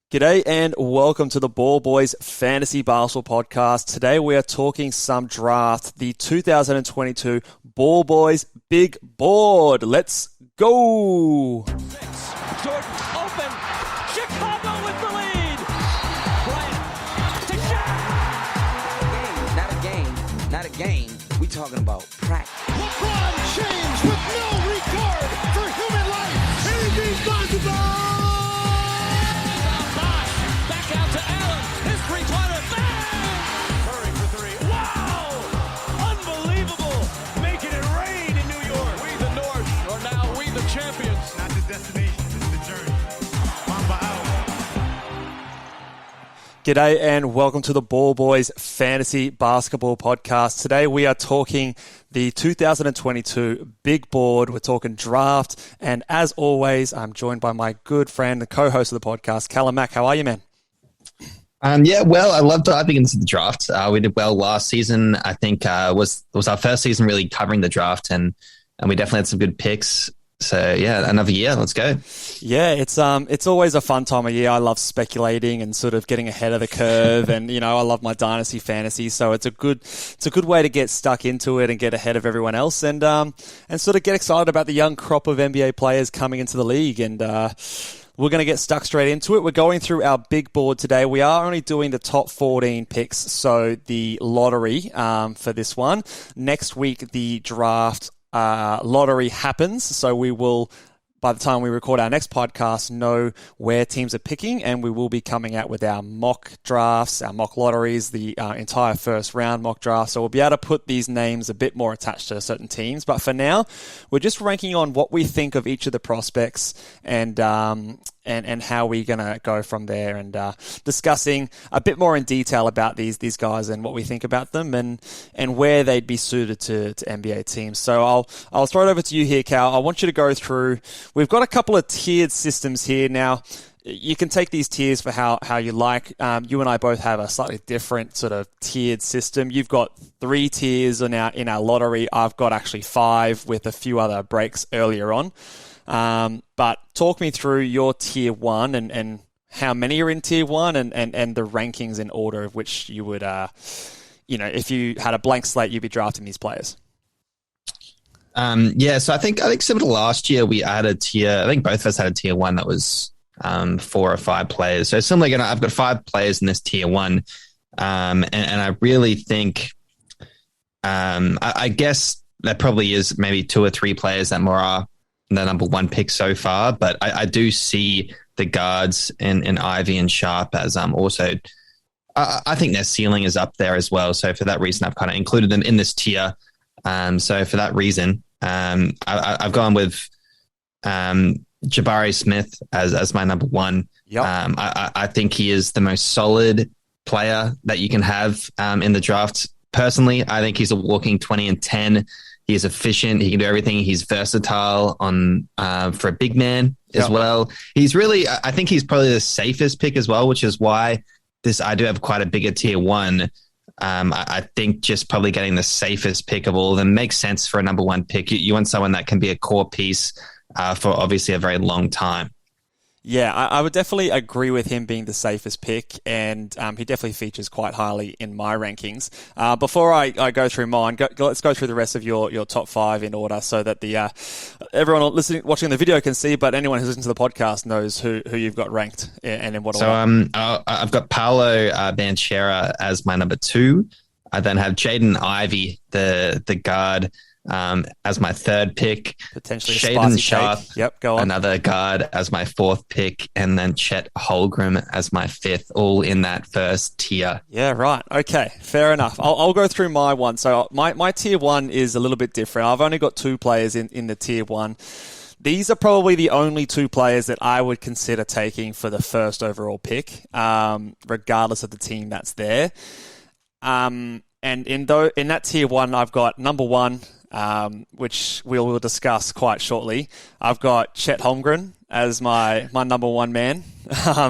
G'day and welcome to the Ball Boys Fantasy Basketball Podcast. Today we are talking some draft, the 2022 Ball Boys Big Board. Let's go! Jordan open. Chicago with the lead. Bryant to Shaq. Not a game. We talking about practice. LeBron James with no regard for human life. Anything's possible. Back out to Allen. His three-pointer. Bang! Curry for three. Wow! Unbelievable. Making it rain in New York. We the North are now we the champions. Not the destination, it's the journey. Mamba out. G'day and welcome to the Ball Boys Fantasy Basketball Podcast. Today we are talking the 2022 Big Board. We're talking draft. And as always, I'm joined by my good friend, the co-host of the podcast, Cal and Mac. How are you, man? Well, I love diving into the draft. We did well last season. I think was our first season really covering the draft, and we definitely had some good picks. So yeah, another year. Let's go. Yeah, it's always a fun time of year. I love speculating and sort of getting ahead of the curve, and I love my dynasty fantasy. So it's a good way to get stuck into it and get ahead of everyone else, and sort of get excited about the young crop of NBA players coming into the league. And we're going to get stuck straight into it. We're going through our big board today. We are only doing the top 14 picks, so the lottery for this one. Next week, the draft lottery happens, so we will, by the time we record our next podcast, know where teams are picking, and we will be coming out with our mock drafts, our mock lotteries, the entire first round mock draft. So we'll be able to put these names a bit more attached to certain teams. But for now, we're just ranking on what we think of each of the prospects and how we're going to go from there, and discussing a bit more in detail about these guys and what we think about them and where they'd be suited to NBA teams. So I'll throw it over to you here, Cal. I want you to go through. We've got a couple of tiered systems here. Now, you can take these tiers for how you like. You and I both have a slightly different sort of tiered system. You've got 3 tiers in our lottery. I've got actually 5 with a few other breaks earlier on. But talk me through your tier 1 and how many are in tier 1 and the rankings in order of which you would, if you had a blank slate, you'd be drafting these players. So I think similar to last year, we had a tier. I think both of us had a tier 1 that was 4 or 5 players. So similarly, I've got 5 players in this tier 1, and I really think, I guess there probably is maybe 2 or 3 players that more are the number 1 pick so far, but I do see the guards in Ivey and Sharp as also. I think their ceiling is up there as well. So for that reason, I've kind of included them in this tier. So for that reason, I've gone with Jabari Smith as my number 1. Yep. I think he is the most solid player that you can have in the draft. Personally, I think he's a walking 20 and 10. He is efficient. He can do everything. He's versatile for a big man as well. He's really, I think he's probably the safest pick as well, which is why I do have quite a bigger tier 1. I think just probably getting the safest pick of all of them makes sense for a number 1 pick. You want someone that can be a core piece for obviously a very long time. Yeah, I would definitely agree with him being the safest pick, and he definitely features quite highly in my rankings. Before I go through mine, let's go through the rest of your top 5 in order so that the everyone watching the video can see, but anyone who's listening to the podcast knows who you've got ranked and in what order. So I've got Paolo bonchero as my number 2. I then have Jaden Ivey, the guard, as my 3rd pick. Potentially Shaden Sharp, go on. Another guard as my 4th pick, and then Chet Holmgren as my 5th, all in that first tier. Yeah, right. Okay, fair enough. I'll go through my one. So my tier 1 is a little bit different. I've only got 2 players in the tier 1. These are probably the only 2 players that I would consider taking for the first overall pick, regardless of the team that's there. And in that tier 1, I've got number 1, which we'll discuss quite shortly. I've got Chet Holmgren as my number one man,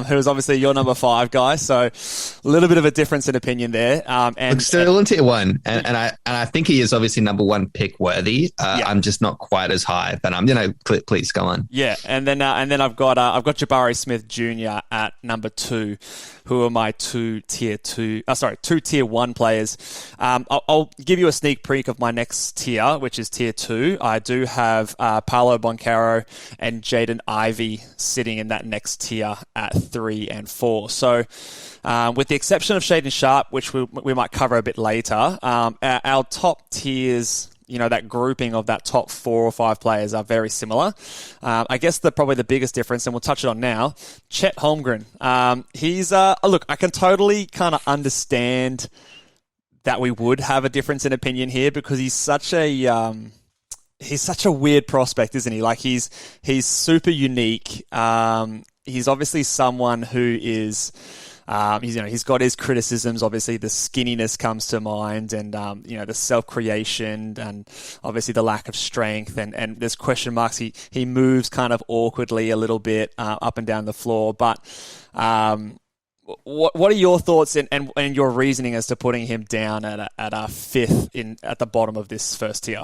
who's obviously your number 5 guy. So a little bit of a difference in opinion there. Look, still in tier 1, and I think he is obviously number 1 pick worthy. I'm just not quite as high, but please go on. Yeah, and then I've got Jabari Smith Jr. at number 2, who are my two tier 1 players. I'll give you a sneak peek of my next tier, which is tier 2. I do have Paolo, Bonchero, and Jaden Ivey sitting in that next tier at 3 and 4. So with the exception of Shaden Sharp, which we might cover a bit later, our top tiers, that grouping of that top 4 or 5 players are very similar. I guess probably the biggest difference, and we'll touch it on now, Chet Holmgren. He's look, I can totally kind of understand that we would have a difference in opinion here because he's such a weird prospect, isn't he? Like he's super unique. He's obviously someone who is. He's got his criticisms. Obviously, the skinniness comes to mind, and the self-creation, and obviously the lack of strength, and there's question marks. He moves kind of awkwardly a little bit up and down the floor. But what are your thoughts and your reasoning as to putting him down at a 5th at the bottom of this first tier?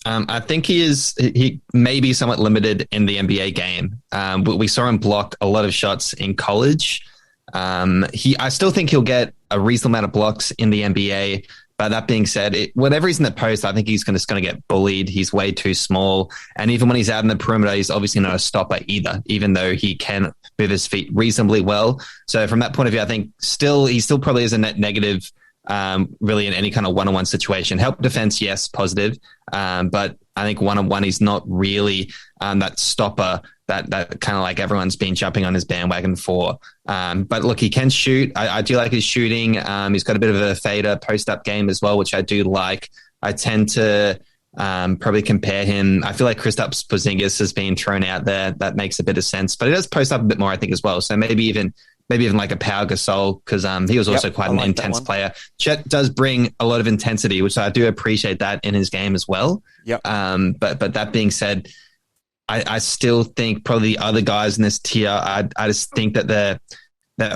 I think he may be somewhat limited in the NBA game. We saw him block a lot of shots in college. I still think he'll get a reasonable amount of blocks in the NBA. But that being said, whatever he's in the post, I think he's just going to get bullied. He's way too small. And even when he's out in the perimeter, he's obviously not a stopper either, even though he can move his feet reasonably well. So from that point of view, I think he still probably is a net negative, really in any kind of one-on-one situation. Help defense, yes, positive. But I think one-on-one, he's not really that stopper that kind of like everyone's been jumping on his bandwagon for. But look, he can shoot. I do like his shooting. He's got a bit of a fader post-up game as well, which I do like. I tend to probably compare him. I feel like Kristaps Porzingis has been thrown out there. That makes a bit of sense. But he does post up a bit more, I think, as well. So maybe even like a Pau Gasol, because he was also quite an intense player. Chet does bring a lot of intensity, which I do appreciate that in his game as well. Yep. But that being said, I still think probably the other guys in this tier, I just think that their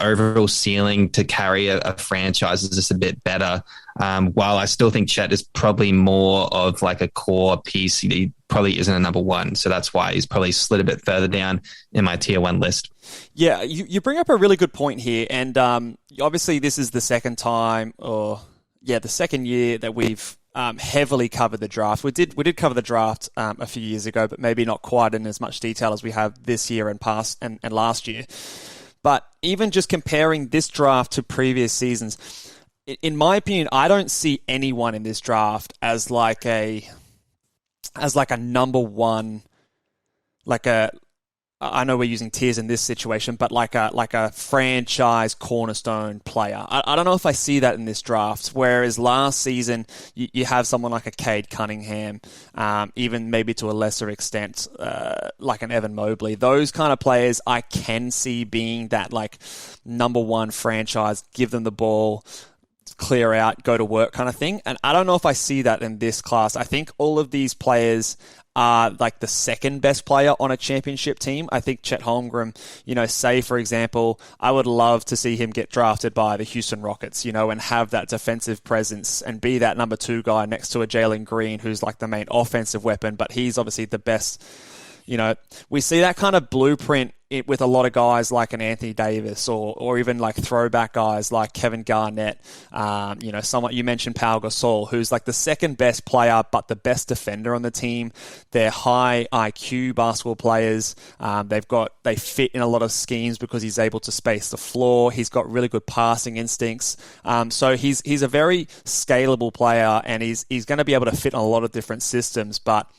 overall ceiling to carry a franchise is just a bit better. While I still think Chet is probably more of like a core piece, he probably isn't a number 1. So that's why he's probably slid a bit further down in my tier 1 list. Yeah, you bring up a really good point here. And obviously this is the second year that we've heavily covered the draft. We did cover the draft a few years ago, but maybe not quite in as much detail as we have this year and past and last year. But even just comparing this draft to previous seasons, in my opinion, I don't see anyone in this draft as like a number 1, I know we're using tiers in this situation, but like a franchise cornerstone player. I don't know if I see that in this draft. Whereas last season, you have someone like a Cade Cunningham, even maybe to a lesser extent, like an Evan Mobley. Those kind of players I can see being that like number 1 franchise, give them the ball, clear out, go to work kind of thing. And I don't know if I see that in this class. I think all of these players are like the second best player on a championship team. I think Chet Holmgren, say for example, I would love to see him get drafted by the Houston Rockets, and have that defensive presence and be that number 2 guy next to a Jalen Green, who's like the main offensive weapon, but he's obviously the best. We see that kind of blueprint with a lot of guys like an Anthony Davis or even like throwback guys like Kevin Garnett. Someone you mentioned, Pau Gasol, who's like the second best player but the best defender on the team. They're high IQ basketball players. They fit in a lot of schemes because he's able to space the floor. He's got really good passing instincts. So he's a very scalable player, and he's going to be able to fit in a lot of different systems. But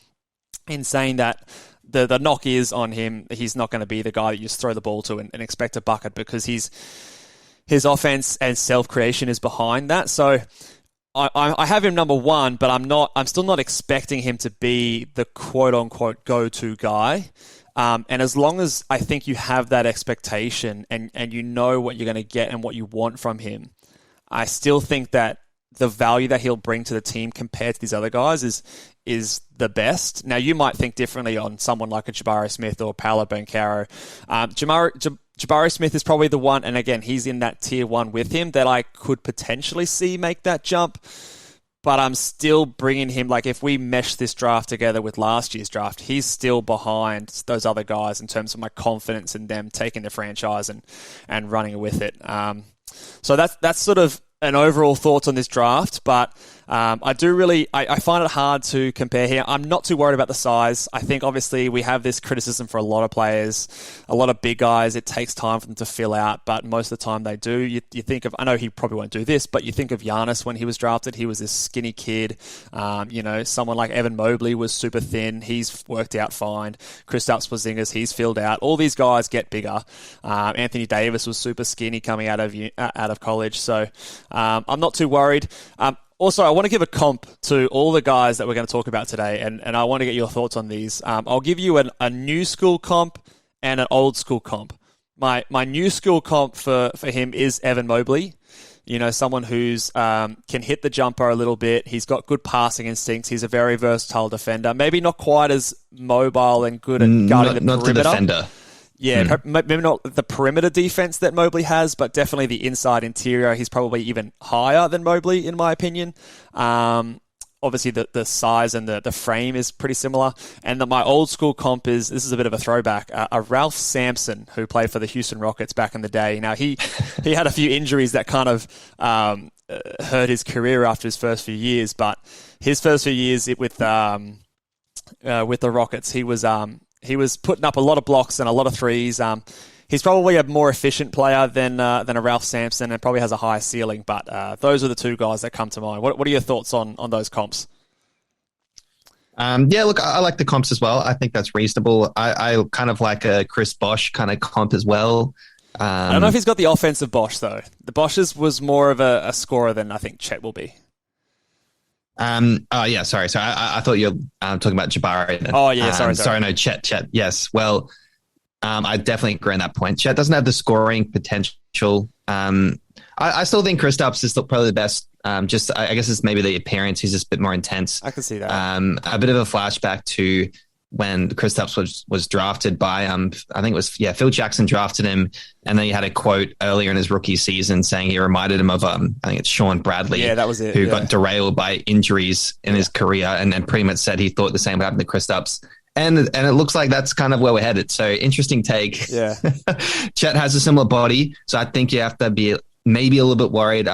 in saying that, the knock is on him. He's not going to be the guy that you just throw the ball to and expect a bucket, because his offense and self-creation is behind that. So I have him number 1, but I'm still not expecting him to be the quote-unquote go-to guy. And as long as I think you have that expectation and you know what you're going to get and what you want from him, I still think that the value that he'll bring to the team compared to these other guys is the best. Now, you might think differently on someone like a Jabari Smith or Paolo Bonchero. Jabari Smith is probably the one, and again, he's in that tier 1 with him, that I could potentially see make that jump. But I'm still bringing him, like, if we mesh this draft together with last year's draft, he's still behind those other guys in terms of my confidence in them taking the franchise and running with it. So that's sort of an overall thoughts on this draft, but I find it hard to compare here. I'm not too worried about the size. I think obviously we have this criticism for a lot of players, a lot of big guys. It takes time for them to fill out, but most of the time they do. You think of, I know he probably won't do this, but you think of Giannis when he was drafted. He was this skinny kid. Someone like Evan Mobley was super thin. He's worked out fine. Kristaps Porzingis, he's filled out. All these guys get bigger. Anthony Davis was super skinny coming out of college, so I'm not too worried. Also, I want to give a comp to all the guys that we're going to talk about today, and I want to get your thoughts on these. I'll give you a new school comp and an old school comp. My new school comp for him is Evan Mobley. Someone who's can hit the jumper a little bit. He's got good passing instincts. He's a very versatile defender. Maybe not quite as mobile and good at guarding the perimeter. Not the defender. Yeah, maybe not the perimeter defense that Mobley has, but definitely the inside interior. He's probably even higher than Mobley, in my opinion. Obviously, the size and the frame is pretty similar. And my old school comp this is a bit of a throwback, a Ralph Sampson, who played for the Houston Rockets back in the day. Now, he had a few injuries that kind of hurt his career after his first few years, but his first few years with the Rockets, he was putting up a lot of blocks and a lot of threes. He's probably a more efficient player than a Ralph Sampson and probably has a higher ceiling, but those are the two guys that come to mind. What are your thoughts on those comps? Look, I like the comps as well. I think that's reasonable. I kind of like a Chris Bosh kind of comp as well. I don't know if he's got the offensive Bosh, though. The Bosh's was more of a scorer than I think Chet will be. Sorry. So I thought you were talking about Jabari then. Oh, yeah, sorry. Sorry, no, Chet. Yes. Well, I definitely agree on that point. Chet doesn't have the scoring potential. I still think Kristaps is probably the best. I guess it's maybe the appearance. He's just a bit more intense. I can see that. A bit of a flashback to when Kristaps was drafted by, I think it was, Phil Jackson drafted him. And then he had a quote earlier in his rookie season saying he reminded him of, I think it's Sean Bradley. Yeah, that was it. Who got derailed by injuries in his career and pretty much said he thought the same happened to Kristaps. And it looks like that's kind of where we're headed. So interesting take. Yeah. Chet has a similar body. So I think you have to be maybe a little bit worried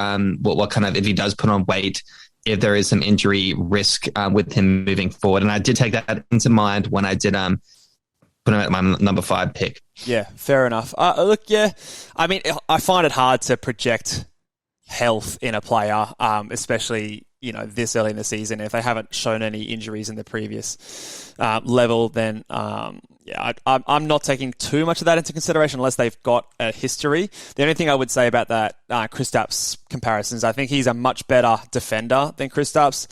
what kind of, if he does put on weight, if there is some injury risk with him moving forward. And I did take that into mind when I did put him at my number 5 pick. Yeah, fair enough. I find it hard to project health in a player, especially this early in the season. If they haven't shown any injuries in the previous level, then I'm not taking too much of that into consideration unless they've got a history. The only thing I would say about that Kristaps comparison is I think he's a much better defender than Kristaps.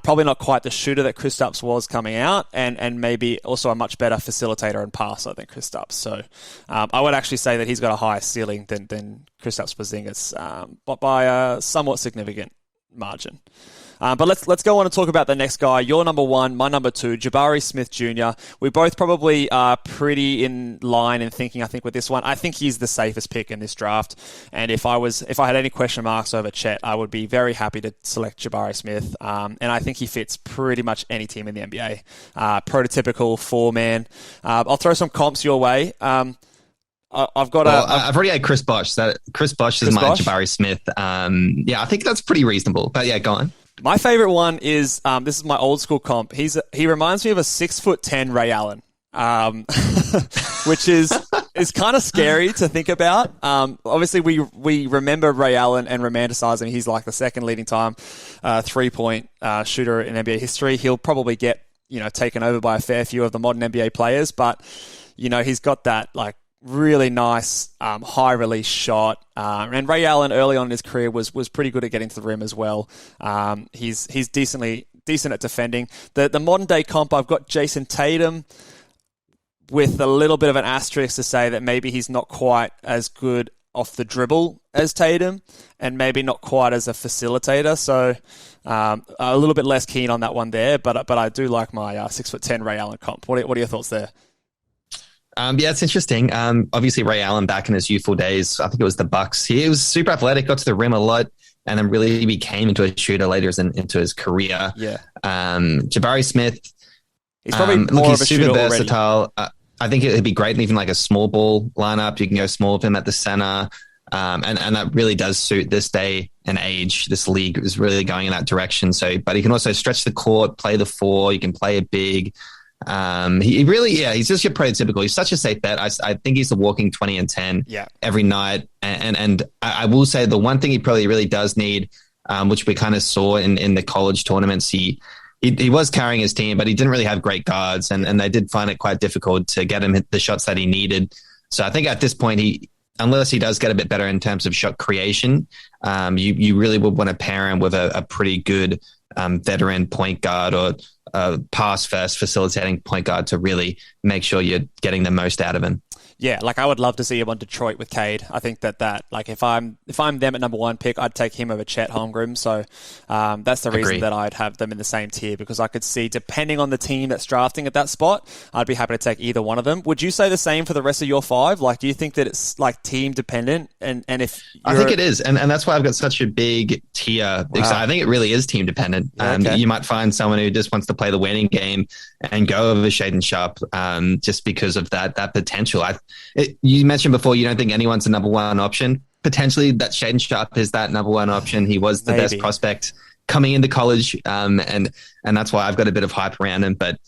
Probably not quite the shooter that Kristaps was coming out, and maybe also a much better facilitator and passer than Kristaps. So I would actually say that he's got a higher ceiling than Kristaps Porzingis, but by a somewhat significant margin. But let's go on and talk about the next guy. Your number 1, my number 2, Jabari Smith Jr. We both probably are pretty in line in thinking, I think, with this one. I think he's the safest pick in this draft. And if I had any question marks over Chet, I would be very happy to select Jabari Smith. And I think he fits pretty much any team in the NBA. Prototypical 4-man. I'll throw some comps your way. I've already had Chris Bosh. So Chris Bosh is my Jabari Smith. I think that's pretty reasonable. But yeah, go on. My favorite one is this is my old school comp. He reminds me of a 6'10" Ray Allen, which is kind of scary to think about. Obviously, we remember Ray Allen and romanticize him. He's like the second leading time 3-point shooter in NBA history. He'll probably get taken over by a fair few of the modern NBA players, but he's got that like really nice high release shot. And Ray Allen early on in his career was pretty good at getting to the rim as well. He's decent at defending. The modern day comp, I've got Jason Tatum with a little bit of an asterisk to say that maybe he's not quite as good off the dribble as Tatum, and maybe not quite as a facilitator. So a little bit less keen on that one there. But I do like my 6'10" Ray Allen comp. What are your thoughts there? Yeah, it's interesting. Obviously, Ray Allen back in his youthful days, I think it was the Bucks. He was super athletic, got to the rim a lot, and then really became into a shooter later into his career. Yeah. Jabari Smith, he's probably more of a super shooter versatile. already. I think it'd be great in even like a small ball lineup. You can go small with him at the center. And that really does suit this day and age. This league is really going in that direction. So, but he can also stretch the court, play the four. You can play it big. He really, he's just your prototypical. He's such a safe bet. I think he's a walking 20 and 10 every night. And I will say the one thing he probably really does need, which we kind of saw in the college tournaments, he was carrying his team, but he didn't really have great guards, and they did find it quite difficult to get him the shots that he needed. So I think at this point, unless he does get a bit better in terms of shot creation, you really would want to pair him with a pretty good veteran point guard or pass first facilitating point guard to really make sure you're getting the most out of him. Yeah, like I would love to see him on Detroit with Cade. I think that like if I'm them at number one pick, I'd take him over Chet Holmgren. So that's the reason that I'd have them in the same tier, because I could see, depending on the team that's drafting at that spot, I'd be happy to take either one of them. Would you say the same for the rest of your five? Like, do you think that it's like team dependent? And if I think it is, and that's why I've got such a big tier, because I think it really is team dependent. Okay. You might find someone who just wants to play the winning game and go over Shaden Sharp just because of that potential. You mentioned before you don't think anyone's a number one option. Potentially that Shaden Sharp is that number one option. He was the best prospect coming into college, and that's why I've got a bit of hype around him. But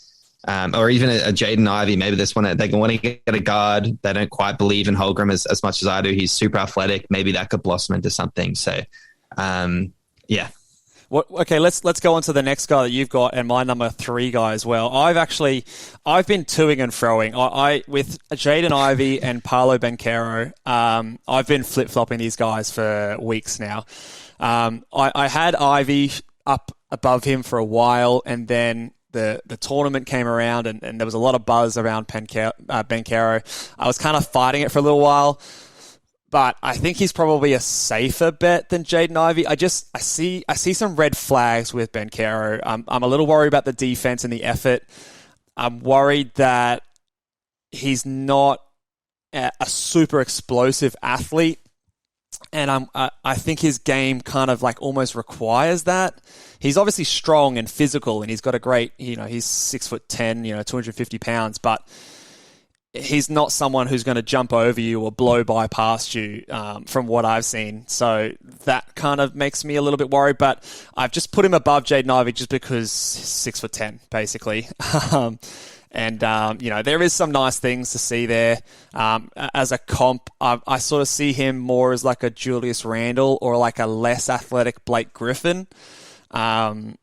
or even a Jaden Ivey, maybe this one, they can want to get a guard. They don't quite believe in Holmgren as much as I do. He's super athletic. Maybe that could blossom into something. So, yeah. Okay, let's go on to the next guy that you've got, and my number 3 guy as well. I've been toing and froing. I with Jaden Ivey and Paolo bonchero. I've been flip flopping these guys for weeks now. I had Ivey up above him for a while, and then the tournament came around, and there was a lot of buzz around bonchero. I was kind of fighting it for a little while. But I think he's probably a safer bet than Jaden Ivey. I see some red flags with bonchero. I'm a little worried about the defense and the effort. I'm worried that he's not a super explosive athlete, and I think his game kind of like almost requires that. He's obviously strong and physical, and he's got a great, he's 6'10", 250 pounds, but he's not someone who's going to jump over you or blow by past you from what I've seen. So that kind of makes me a little bit worried, but I've just put him above Jaden Ivey just because he's 6'10", basically. There is some nice things to see there. As a comp, I sort of see him more as like a Julius Randle or like a less athletic Blake Griffin. I've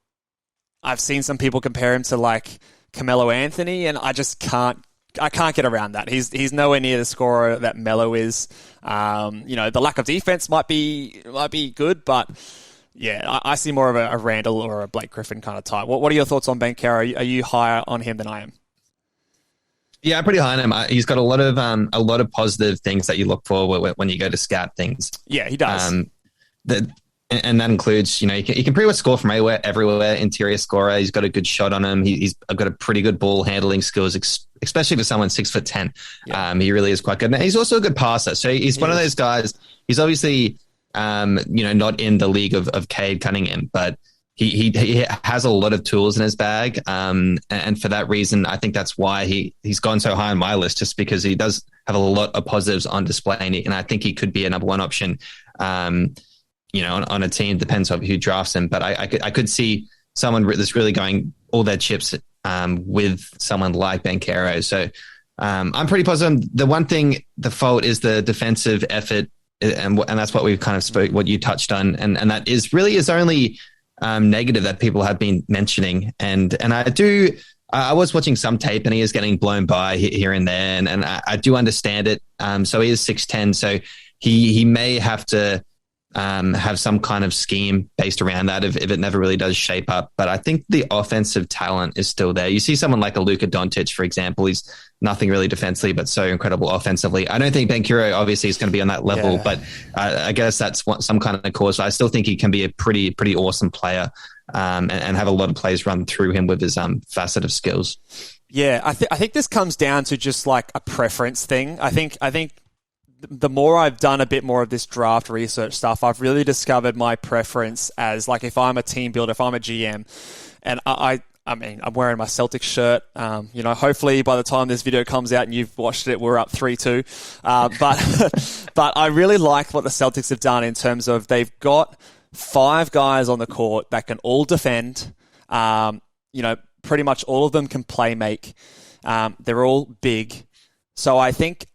seen some people compare him to like Carmelo Anthony, and I can't get around that. He's nowhere near the scorer that Melo is. The lack of defense might be good, but yeah, I see more of a Randall or a Blake Griffin kind of type. What are your thoughts on bonchero? Are you higher on him than I am? Yeah, I'm pretty high on him. He's got a lot of positive things that you look for when you go to scout things. Yeah, he does. And that includes, he can pretty much score from everywhere, interior scorer. He's got a good shot on him. He's got a pretty good ball handling skills, especially for someone 6'10". Yeah. He really is quite good. And he's also a good passer. So he's one of those guys. He's obviously, not in the league of Cade Cunningham, but he has a lot of tools in his bag. And for that reason, I think that's why he's gone so high on my list, just because he does have a lot of positives on display. And I think he could be a number one option. On a team, depends on who drafts him. But I could see someone that's really going all their chips with someone like bonchero. So I'm pretty positive. The one thing, the fault is the defensive effort, and that's what we've kind of what you touched on, and that is really his only negative that people have been mentioning. And I was watching some tape, and he is getting blown by here and there, and I do understand it. So he is 6'10", so he may have to have some kind of scheme based around that if it never really does shape up. But I think the offensive talent is still there. You see someone like a Luka Doncic, for example, he's nothing really defensively, but so incredible offensively. I don't think bonchero obviously is going to be on that level, but I guess that's some kind of cause. I still think he can be a pretty awesome player and have a lot of plays run through him with his facet of skills. Yeah, I think this comes down to just like a preference thing. I think the more I've done a bit more of this draft research stuff, I've really discovered my preference as like if I'm a team builder, if I'm a GM, and I mean, I'm wearing my Celtics shirt. Hopefully by the time this video comes out and you've watched it, we're up 3-2. But I really like what the Celtics have done in terms of they've got 5 guys on the court that can all defend. Pretty much all of them can play make. They're all big. So I think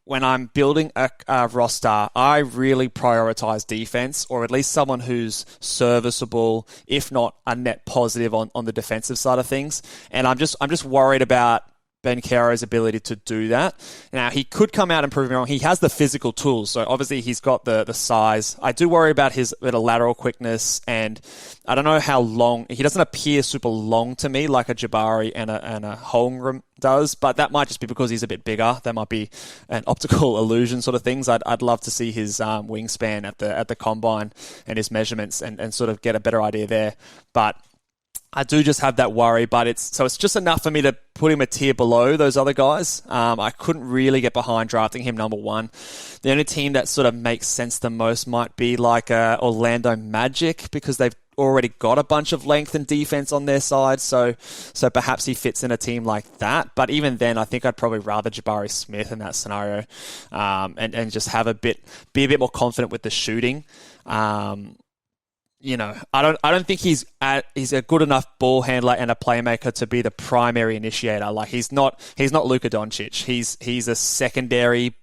when I'm building a roster, I really prioritize defense, or at least someone who's serviceable, if not a net positive on the defensive side of things. And I'm just worried about bonchero's ability to do that. Now, he could come out and prove me wrong. He has the physical tools, so obviously he's got the size. I do worry about his bit of lateral quickness, and I don't know how long. He doesn't appear super long to me like a Jabari and a Holmgren does, but that might just be because he's a bit bigger. That might be an optical illusion sort of things. I'd love to see his wingspan at the combine and his measurements and sort of get a better idea there. But I do just have that worry, but it's just enough for me to put him a tier below those other guys. I couldn't really get behind drafting him number 1. The only team that sort of makes sense the most might be like Orlando Magic, because they've already got a bunch of length and defense on their side, so perhaps he fits in a team like that. But even then, I think I'd probably rather Jabari Smith in that scenario, and just be a bit more confident with the shooting. I don't think he's a good enough ball handler and a playmaker to be the primary initiator. Like he's not Luka Doncic. He's a secondary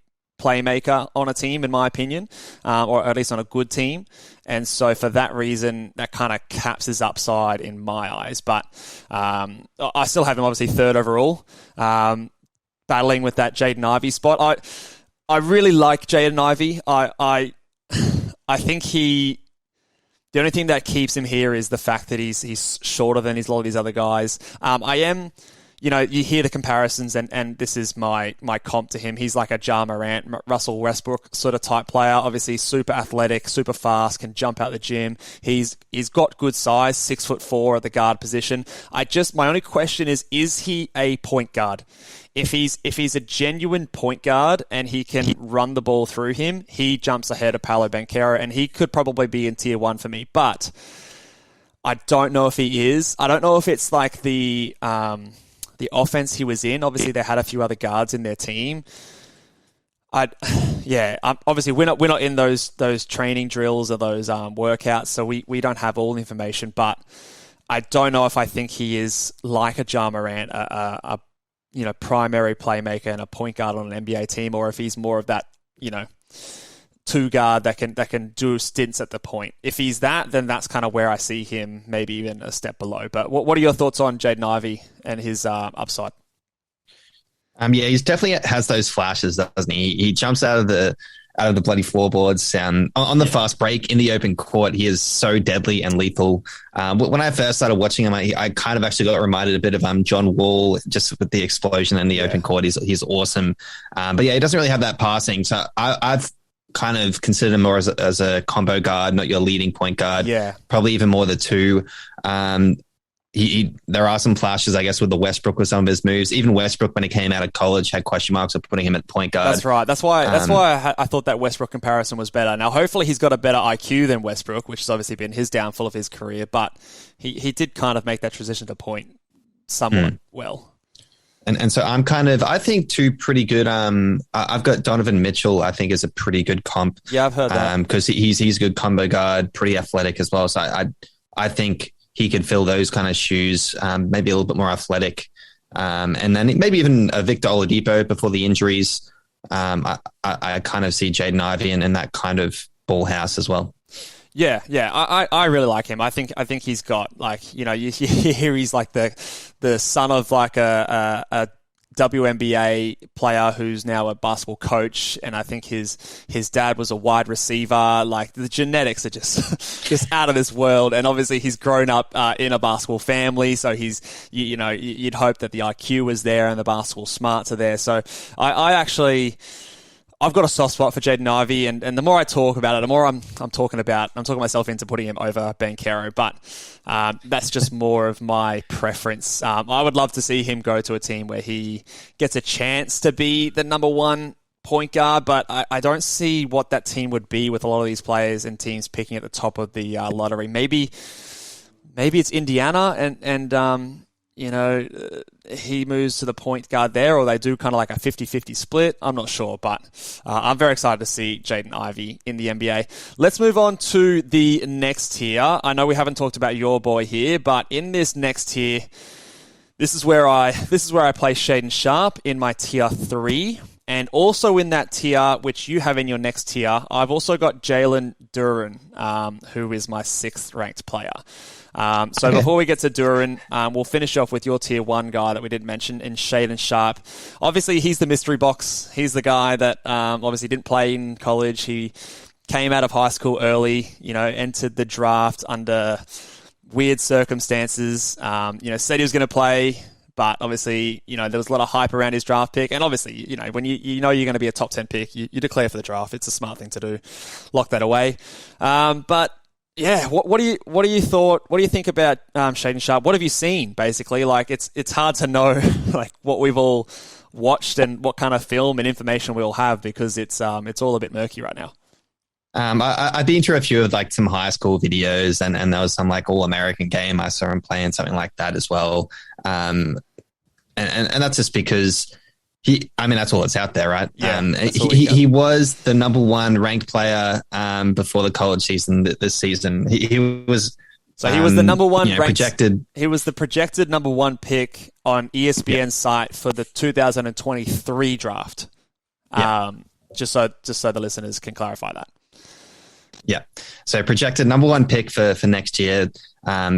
playmaker on a team, in my opinion, or at least on a good team. And so for that reason, that kind of caps his upside in my eyes. But I still have him obviously 3rd overall, battling with that Jaden Ivey spot. I really like Jaden Ivey. I think the only thing that keeps him here is the fact that he's shorter than a lot of these other guys. You hear the comparisons, and this is my comp to him. He's like a Ja Morant, Russell Westbrook sort of type player. Obviously, super athletic, super fast, can jump out the gym. He's got good size, 6'4" at the guard position. My only question is he a point guard? If he's a genuine point guard and he can run the ball through him, he jumps ahead of Paolo bonchero, and he could probably be in tier 1 for me. But I don't know if he is. I don't know if it's like the offense he was in. Obviously, they had a few other guards in their team. Obviously we're not in those training drills or those workouts, so we don't have all the information. But I don't know if I think he is like a Ja Morant, a primary playmaker and a point guard on an NBA team, or if he's more of that, 2 guard that can do stints at the point. If he's that, then that's kind of where I see him, maybe even a step below. But what are your thoughts on Jaden Ivey and his upside? He's definitely has those flashes, doesn't he? He jumps out of the bloody floorboards. On the fast break in the open court, he is so deadly and lethal. When I first started watching him, I kind of actually got reminded a bit of John Wall, just with the explosion in the open court. He's awesome. He doesn't really have that passing. So I've kind of considered him more as a combo guard, not your leading point guard. Yeah, probably even more the 2. There are some flashes, I guess, with Westbrook with some of his moves. Even Westbrook, when he came out of college, had question marks of putting him at point guard. That's right. That's why I thought that Westbrook comparison was better. Now, hopefully he's got a better IQ than Westbrook, which has obviously been his downfall of his career, but he did kind of make that transition to point somewhat well. And so I think 2 pretty good. I've got Donovan Mitchell, I think is a pretty good comp. Yeah, I've heard that. Because he's a good combo guard, pretty athletic as well. So I think he could fill those kind of shoes, maybe a little bit more athletic. And then maybe even a Victor Oladipo before the injuries. I kind of see Jaden Ivey in that kind of ball house as well. Yeah. I really like him. I think he's got you hear he's like the son of like a WNBA player who's now a basketball coach, and I think his dad was a wide receiver. Like, the genetics are just out of this world, and obviously he's grown up in a basketball family, so he's you'd hope that the IQ was there and the basketball smarts are there. So I've got a soft spot for Jaden Ivey, and the more I talk about it, the more I'm talking myself into putting him over bonchero, but that's just more of my preference. I would love to see him go to a team where he gets a chance to be the number one point guard, but I don't see what that team would be with a lot of these players and teams picking at the top of the lottery. Maybe it's Indiana, and he moves to the point guard there, or they do kind of like a 50-50 split. I'm not sure, but I'm very excited to see Jaden Ivey in the NBA. Let's move on to the next tier. I know we haven't talked about your boy here, but in this next tier, this is where I place Shaedon Sharpe in my tier 3. And also in that tier, which you have in your next tier, I've also got Jalen Duren, who is my 6th ranked player. So before we get to Duren, we'll finish off with your tier 1 guy that we didn't mention in Shaedon Sharpe. Obviously, he's the mystery box. He's the guy that obviously didn't play in college. He came out of high school early, entered the draft under weird circumstances, said he was going to play, but obviously, there was a lot of hype around his draft pick. And obviously, when you're going to be a top 10 pick, you declare for the draft. It's a smart thing to do. Lock that away. But yeah, what do you think about Shaedon Sharpe? What have you seen, basically? Like, it's hard to know like what we've all watched and what kind of film and information we all have, because it's all a bit murky right now. I've been through a few of like some high school videos, and there was some like All-American game I saw him playing, something like that as well. And that's just because that's all that's out there, right? Yeah, he was the number 1 ranked player before the college season this season. He was the number 1 ranked, projected. He was the projected number 1 pick on ESPN's site for the 2023 draft. Just so the listeners can clarify that. Yeah. So projected number 1 pick for next year.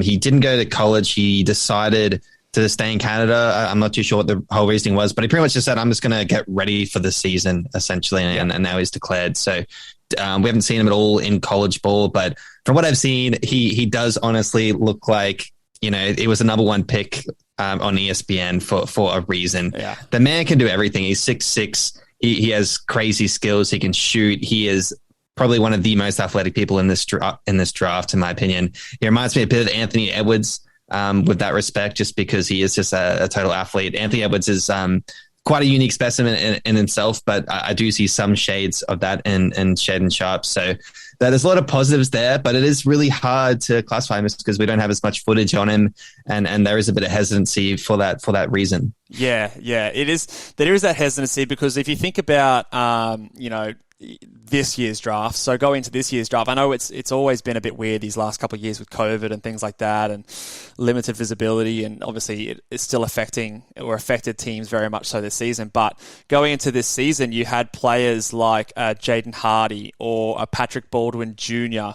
He didn't go to college. He decided to stay in Canada. I'm not too sure what the whole reasoning was, but he pretty much just said, I'm just going to get ready for the season, essentially. And now he's declared. So we haven't seen him at all in college ball, but from what I've seen, he does honestly look like, it was a number 1 pick on ESPN for a reason. Yeah. The man can do everything. He's 6'6". He has crazy skills. He can shoot. He is probably one of the most athletic people in this draft, in my opinion. He reminds me a bit of Anthony Edwards with that respect, just because he is just a total athlete. Anthony Edwards is quite a unique specimen in himself, but I do see some shades of that in Shaedon Sharpe. So there's a lot of positives there, but it is really hard to classify him because we don't have as much footage on him, and there is a bit of hesitancy for that reason. Yeah, it is. There is that hesitancy because if you think about, this year's draft. So going into this year's draft, I know it's always been a bit weird these last couple of years with COVID and things like that, and limited visibility, and obviously it's still affected teams very much so this season. But going into this season, you had players like Jaden Hardy or Patrick Baldwin Jr.,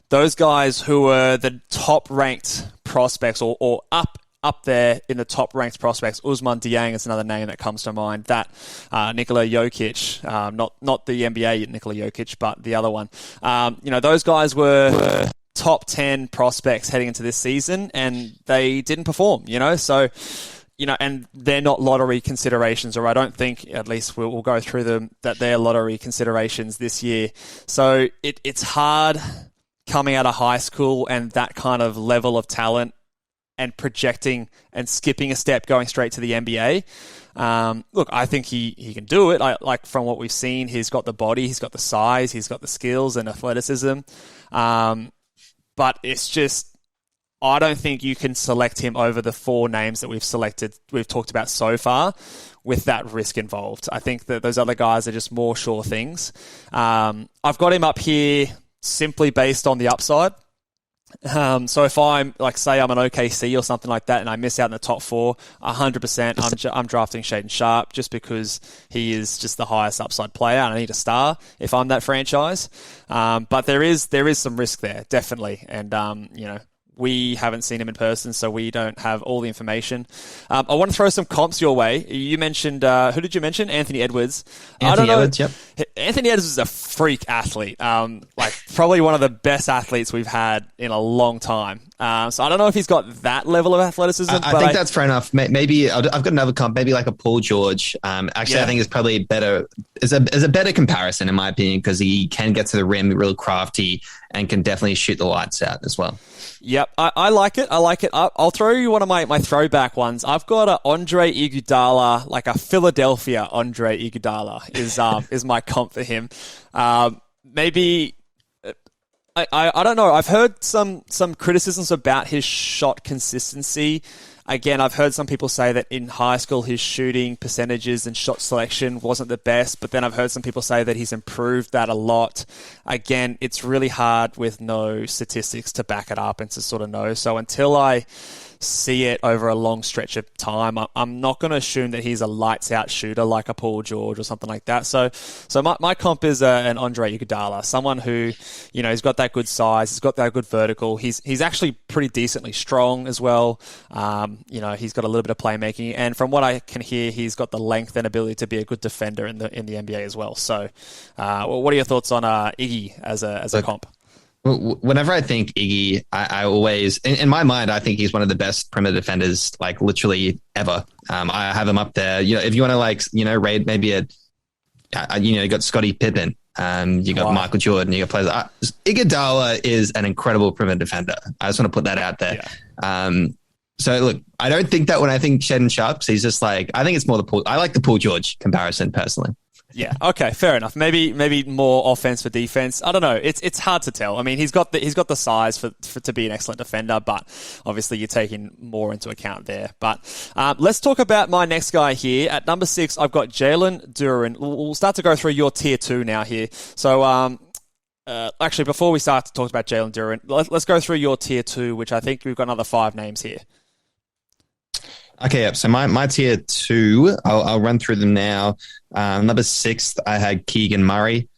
those guys who were the top-ranked prospects or up there in the top-ranked prospects. Ousmane Dieng is another name that comes to mind. That Nikola Jokic, not the NBA Nikola Jokic, but the other one. Those guys were top 10 prospects heading into this season, and they didn't perform, So, and they're not lottery considerations, or I don't think, at least we'll go through them, that they're lottery considerations this year. So it's hard coming out of high school and that kind of level of talent and projecting and skipping a step going straight to the NBA. Look, I think he can do it. Like from what we've seen, he's got the body, he's got the size, he's got the skills and athleticism. But it's just, I don't think you can select him over the 4 names that we've talked about so far with that risk involved. I think that those other guys are just more sure things. I've got him up here simply based on the upside. So if I'm say I'm an OKC or something like that and I miss out in the top 4, 100% I'm drafting Shaedon Sharpe just because he is just the highest upside player and I need a star if I'm that franchise. But there is some risk there, definitely. And, we haven't seen him in person, so we don't have all the information. I want to throw some comps your way. You mentioned, who did you mention? Anthony Edwards. Anthony Edwards, yep. Anthony Edwards is a freak athlete. Probably one of the best athletes we've had in a long time. So I don't know if he's got that level of athleticism. I think that's fair enough. Maybe I've got another comp, maybe like a Paul George. I think it's probably better. Is a better comparison in my opinion, because he can get to the rim, real crafty, and can definitely shoot the lights out as well. Yep, I like it. I'll throw you one of my throwback ones. I've got a Andre Iguodala, like a Philadelphia Andre Iguodala is my comp for him. Maybe I don't know. I've heard some criticisms about his shot consistency. Again, I've heard some people say that in high school his shooting percentages and shot selection wasn't the best, but then I've heard some people say that he's improved that a lot. Again, it's really hard with no statistics to back it up and to sort of know. So until I see it over a long stretch of time, I'm not going to assume that he's a lights out shooter like a Paul George or something like that. So my comp is an Andre Iguodala, someone who, he's got that good size, he's got that good vertical. He's actually pretty decently strong as well. He's got a little bit of playmaking, and from what I can hear, he's got the length and ability to be a good defender in the NBA as well. So, what are your thoughts on Iggy as a comp? Whenever I think Iggy, I always, in my mind, I think he's one of the best perimeter defenders, like literally ever. I have him up there. If you want to rate maybe you got Scottie Pippen, you got Michael Jordan, you got players. Iguodala is an incredible perimeter defender. I just want to put that out there. Yeah. So look, I don't think that when I think Shaedon Sharpe, he's just like, I think it's more I like the Paul George comparison personally. Yeah. Okay. Fair enough. Maybe more offense for defense. I don't know. It's hard to tell. I mean, he's got the size for to be an excellent defender, but obviously you're taking more into account there. But let's talk about my next guy here at number 6. I've got Jalen Duren. We'll start to go through your tier 2 now here. So actually, before we start to talk about Jalen Duren, let's go through your tier 2, which I think we've got another 5 names here. Okay, yep. So my tier 2, I'll run through them now. Number 6, I had Keegan Murray.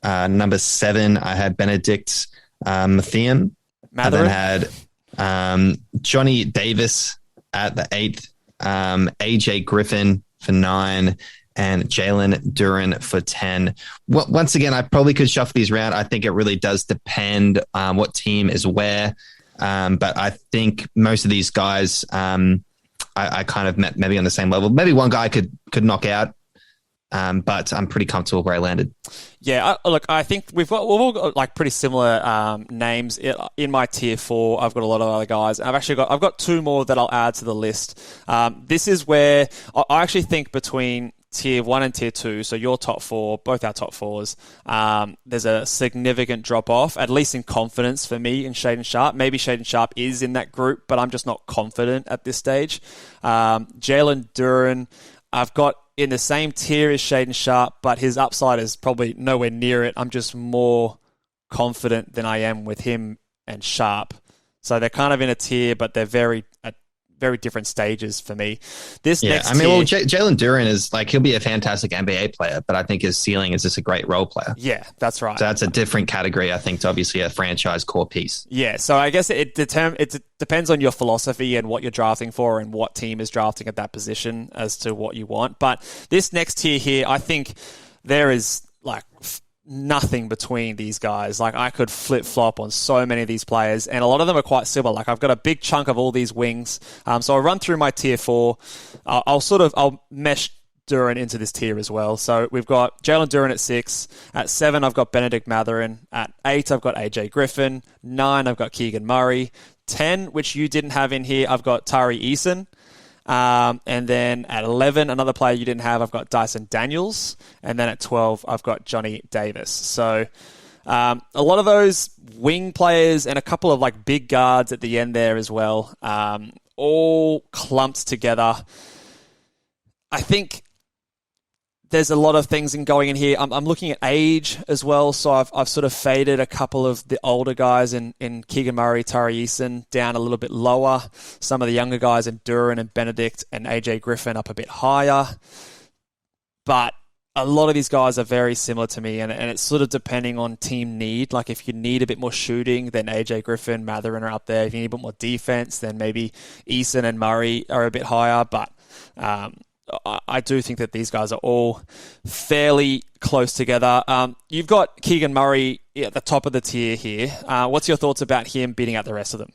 Number 7, I had Benedict Mathieu. I then had Johnny Davis at the 8th, AJ Griffin for 9, and Jalen Duren for 10. Once again, I probably could shuffle these around. I think it really does depend what team is where. But I think most of these guys, I kind of met maybe on the same level. Maybe one guy could knock out, but I'm pretty comfortable where I landed. Yeah, look, I think we've all got like pretty similar names in my tier 4. I've got a lot of other guys. I've got 2 more that I'll add to the list. This is where I actually think between tier 1 and tier 2, so your top 4, both our top 4s, there's a significant drop off, at least in confidence for me in Shaedon Sharpe. Maybe Shaedon Sharpe is in that group, but I'm just not confident at this stage. Jalen Duren, I've got in the same tier as Shaedon Sharpe, but his upside is probably nowhere near it. I'm just more confident than I am with him and Sharpe. So they're kind of in a tier, but they're very different stages for me. Jalen Duren is like, he'll be a fantastic NBA player, but I think his ceiling is just a great role player. Yeah, that's right. So that's a different category, I think, to obviously a franchise core piece. Yeah, so I guess it depends on your philosophy and what you're drafting for and what team is drafting at that position as to what you want. But this next tier here, I think there is like nothing between these guys. Like, I could flip-flop on so many of these players, and a lot of them are quite similar. Like, I've got a big chunk of all these wings. So I'll run through my tier 4. I'll mesh Duren into this tier as well. So we've got Jalen Duren at 6. At 7, I've got Benedict Mathurin. At 8, I've got AJ Griffin. 9, I've got Keegan Murray. 10, which you didn't have in here, I've got Tari Eason. And then at 11, another player you didn't have, I've got Dyson Daniels. And then at 12, I've got Johnny Davis. So a lot of those wing players and a couple of like big guards at the end there as well, all clumped together. I think there's a lot of things going in here. I'm looking at age as well, so I've sort of faded a couple of the older guys in Keegan Murray, Tari Eason down a little bit lower. Some of the younger guys in Duren and Benedict and AJ Griffin up a bit higher. But a lot of these guys are very similar to me, and it's sort of depending on team need. Like if you need a bit more shooting, then AJ Griffin, Mathurin are up there. If you need a bit more defense, then maybe Eason and Murray are a bit higher. But I do think that these guys are all fairly close together. You've got Keegan Murray at the top of the tier here. What's your thoughts about him beating out the rest of them?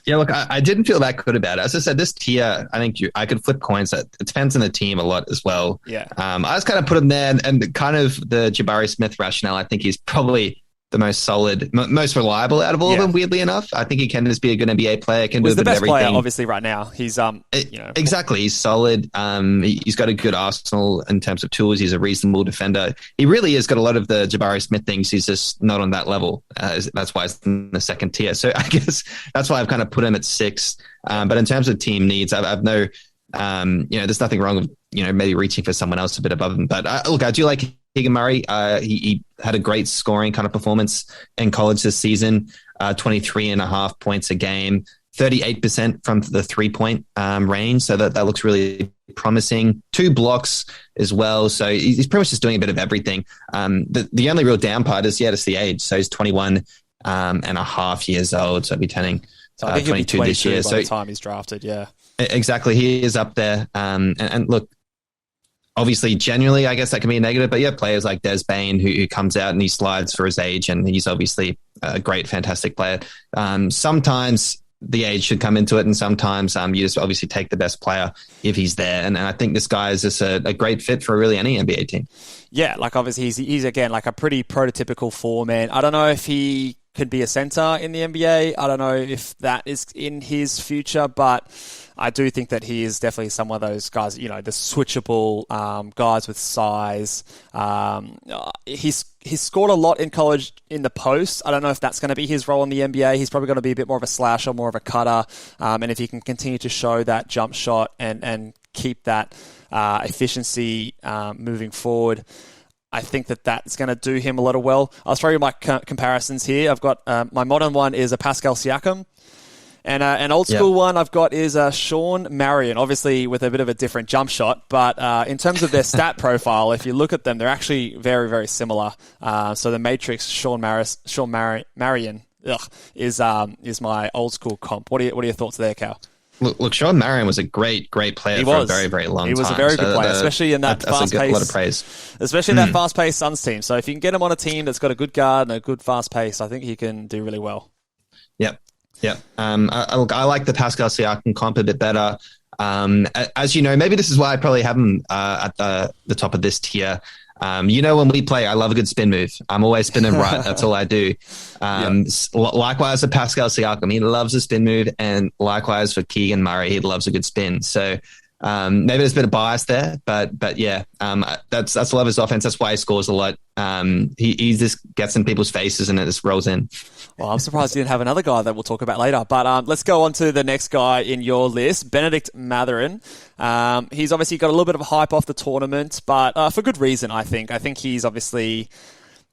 Yeah, look, I didn't feel that good about it. As I said, this tier, I think I could flip coins. It depends on the team a lot as well. Yeah. I just kind of put him there, and kind of the Jabari Smith rationale, I think he's probably the most solid, most reliable out of all of them, weirdly enough. I think he can just be a good NBA player, can do a bit of everything. He's the best player, obviously, right now. He's, Exactly. He's solid. He's got a good arsenal in terms of tools. He's a reasonable defender. He really has got a lot of the Jabari Smith things. He's just not on that level. That's why it's in the second tier. So I guess that's why I've kind of put him at 6. But in terms of team needs, I've no, there's nothing wrong with, maybe reaching for someone else a bit above him. But look, I do like Keegan Murray. He had a great scoring kind of performance in college this season, 23.5 points a game, 38% from the 3-point range. So that looks really promising. 2 blocks as well. So he's pretty much just doing a bit of everything. The only real down part is, it's the age. So he's 21 and a half years old. So he'll be turning 22 this year. By the time he's drafted, yeah. Exactly. He is up there. And look, obviously, generally, I guess that can be a negative, but players like Des Bane who comes out and he slides for his age, and he's obviously a great, fantastic player. Sometimes the age should come into it, and sometimes you just obviously take the best player if he's there. And I think this guy is just a great fit for really any NBA team. Yeah, like obviously he's again like a pretty prototypical 4-man. I don't know if he could be a center in the NBA. I don't know if that is in his future, but I do think that he is definitely some of those guys, the switchable guys with size. He's scored a lot in college in the post. I don't know if that's going to be his role in the NBA. He's probably going to be a bit more of a slasher, more of a cutter. And if he can continue to show that jump shot and keep that efficiency moving forward, I think that that's going to do him a lot of well. I'll throw you my comparisons here. I've got my modern one is a Pascal Siakam. And an old school one I've got is Sean Marion, obviously with a bit of a different jump shot. But in terms of their stat profile, if you look at them, they're actually very, very similar. So the Matrix Sean Marion is my old school comp. What are your thoughts there, Cal? Look, Sean Marion was a great player for a very, very long time. He was a very good player, especially in that fast-paced... a lot of praise. Especially in that fast-paced Suns team. So if you can get him on a team that's got a good guard and a good fast pace, I think he can do really well. Yep. I like the Pascal Siakam comp a bit better. As you know, maybe this is why I probably have him at the top of this tier. When we play, I love a good spin move. I'm always spinning right. That's all I do. Likewise for Pascal Siakam, he loves a spin move, and likewise for Keegan Murray, he loves a good spin. So maybe there's a bit of bias there, but that's a lot of his offense. That's why he scores a lot. He just gets in people's faces and it just rolls in. Well, I'm surprised you didn't have another guy that we'll talk about later. But let's go on to the next guy in your list, Benedict Mathurin. He's obviously got a little bit of a hype off the tournament, but for good reason, I think. I think he's obviously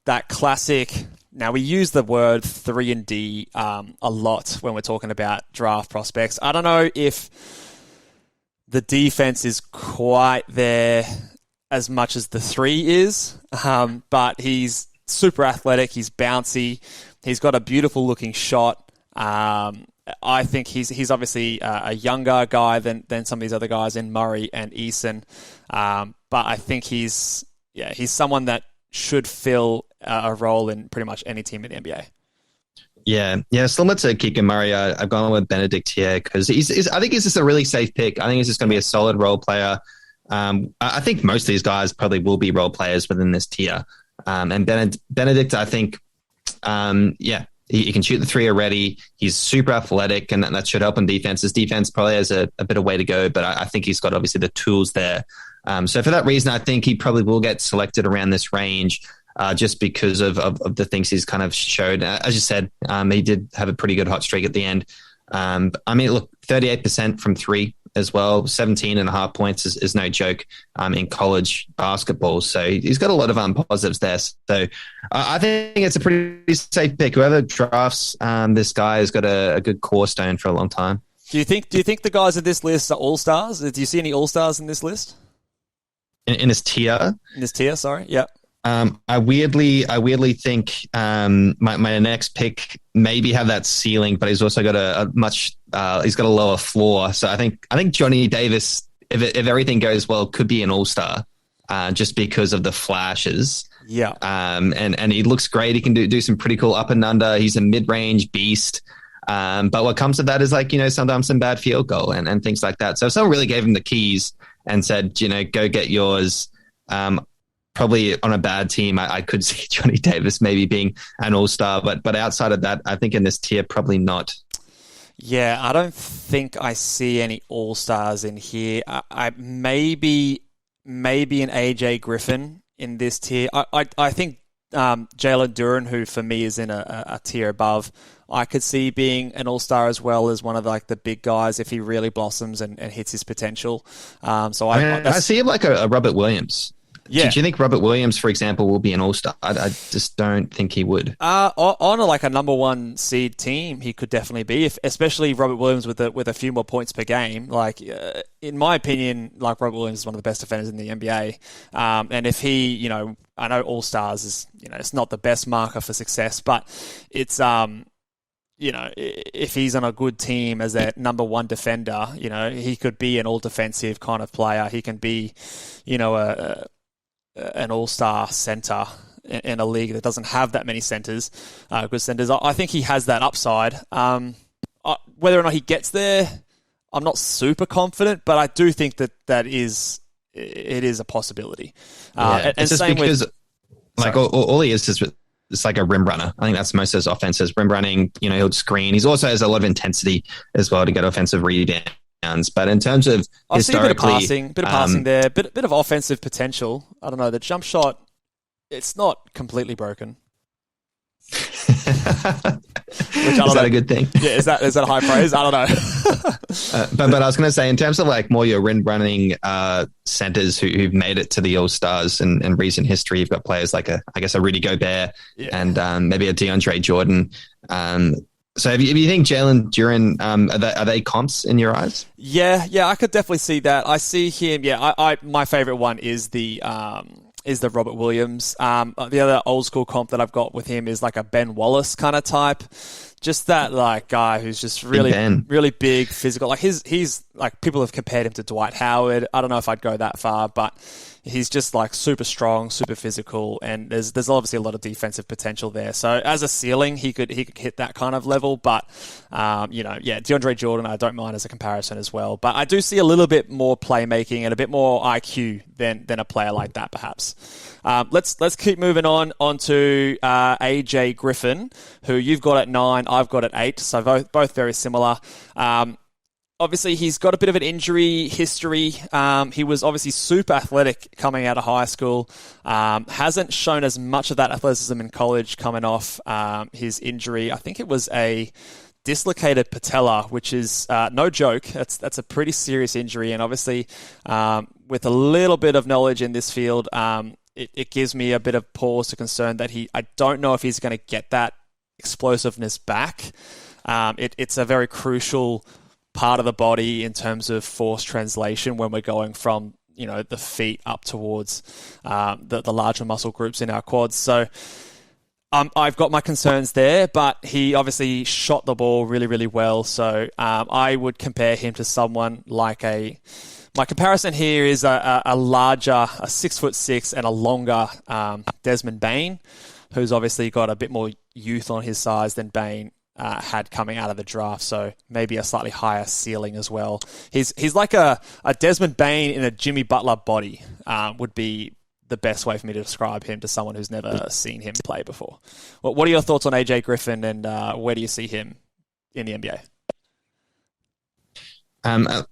that classic... Now, we use the word 3-and-D a lot when we're talking about draft prospects. I don't know if the defense is quite there as much as the 3 is, but he's super athletic, he's bouncy, he's got a beautiful looking shot. I think he's obviously a younger guy than some of these other guys in Murray and Eason, but I think he's someone that should fill a role in pretty much any team in the NBA. Yeah, similar to Keegan Murray, I've gone with Benedict here because I think he's just a really safe pick. I think he's just going to be a solid role player. I think most of these guys probably will be role players within this tier. And Benedict, I think, he can shoot the 3 already. He's super athletic, and that should help on defense. His defense probably has a bit of way to go, but I think he's got obviously the tools there. So for that reason, I think he probably will get selected around this range. Just because of the things he's kind of showed. As you said, he did have a pretty good hot streak at the end. Look, 38% from 3 as well, 17.5 points is no joke in college basketball. So he's got a lot of positives there. So I think it's a pretty safe pick. Whoever drafts this guy has got a good core stone for a long time. Do you think the guys in this list are all-stars? Do you see any all-stars in this list? in this tier. In this tier, sorry. Yeah. I weirdly think my next pick maybe have that ceiling, but he's also got he's got a lower floor. So I think Johnny Davis, if everything goes well, could be an all-star just because of the flashes. Yeah. And he looks great. He can do some pretty cool up and under. He's a mid-range beast. But what comes to that is sometimes some bad field goal and things like that. So if someone really gave him the keys and said, go get yours, probably on a bad team, I could see Johnny Davis maybe being an all-star, but outside of that, I think in this tier, probably not. Yeah, I don't think I see any all-stars in here. I maybe an AJ Griffin in this tier. I think Jalen Duren, who for me is in a tier above, I could see being an all-star as well as one of the big guys if he really blossoms and hits his potential. I see him like a Robert Williams. Yeah. Do you think Robert Williams, for example, will be an all-star? I just don't think he would. On a number one seed team, he could definitely be, especially Robert Williams with a few more points per game. In my opinion, Robert Williams is one of the best defenders in the NBA. And if he, I know all-stars is, it's not the best marker for success, but it's, if he's on a good team as their number one defender, he could be an all-defensive kind of player. He can be, an all-star center in a league that doesn't have that many centers, good centers. I think he has that upside. Whether or not he gets there, I'm not super confident, but I do think that is a possibility. And it's just same because with, all he is it's like a rim runner. I think that's most of his offenses. Rim running, he'll screen. He also has a lot of intensity as well to get offensive rebounds. But in terms of historically, bit of passing there, bit of offensive potential. I don't know. The jump shot, it's not completely broken. Is that a good thing? Yeah, is that a high praise? I don't know. But I was going to say, in terms of more your rim running centers who've made it to the All Stars in recent history, you've got players like a Rudy Gobert and maybe a DeAndre Jordan. So if you think Jalen Duren, are they comps in your eyes? Yeah, I could definitely see that. I see him. Yeah, my favorite one is the Robert Williams. The other old school comp that I've got with him is like a Ben Wallace kind of type. Just that guy who's just really big, physical. He's people have compared him to Dwight Howard. I don't know if I'd go that far, but he's just super strong, super physical, and there's obviously a lot of defensive potential there. So as a ceiling, he could hit that kind of level. But DeAndre Jordan, I don't mind as a comparison as well. But I do see a little bit more playmaking and a bit more IQ than a player like that, perhaps. Let's keep moving on to AJ Griffin, who you've got at 9, I've got at 8, so both very similar. Obviously, he's got a bit of an injury history. He was obviously super athletic coming out of high school. Hasn't shown as much of that athleticism in college coming off his injury. I think it was a dislocated patella, which is no joke. That's a pretty serious injury. And obviously, with a little bit of knowledge in this field, it gives me a bit of pause to concern that I don't know if he's going to get that explosiveness back. It's a very crucial part of the body in terms of force translation when we're going from the feet up towards the larger muscle groups in our quads. So I've got my concerns there, but he obviously shot the ball really, really well. So I would compare him to someone like my comparison here is a larger, a 6'6" and a longer Desmond Bane, who's obviously got a bit more youth on his size than Bane had coming out of the draft, so maybe a slightly higher ceiling as well. He's like a Desmond Bane in a Jimmy Butler body would be the best way for me to describe him to someone who's never seen him play before. What are your thoughts on AJ Griffin, and where do you see him in the NBA?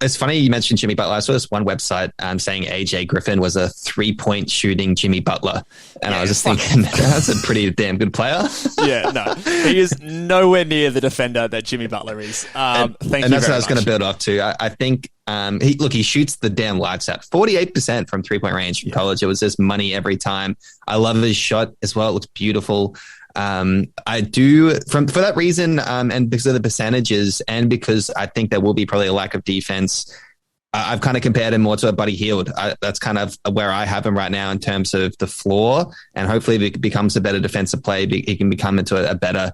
It's funny you mentioned Jimmy Butler. I saw this one website saying AJ Griffin was a 3-point shooting Jimmy Butler. And I was just thinking, that's a pretty damn good player. Yeah, no. He is nowhere near the defender that Jimmy Butler is. And that's what I was going to build off to. I think, he shoots the damn lights out. 48% from 3-point range from college. It was just money every time. I love his shot as well. It looks beautiful. I do for that reason, and because of the percentages, and because I think there will be probably a lack of defense. I've kind of compared him more to a Buddy Hield. That's kind of where I have him right now in terms of the floor, and hopefully if he becomes a better defensive player, he can become into a better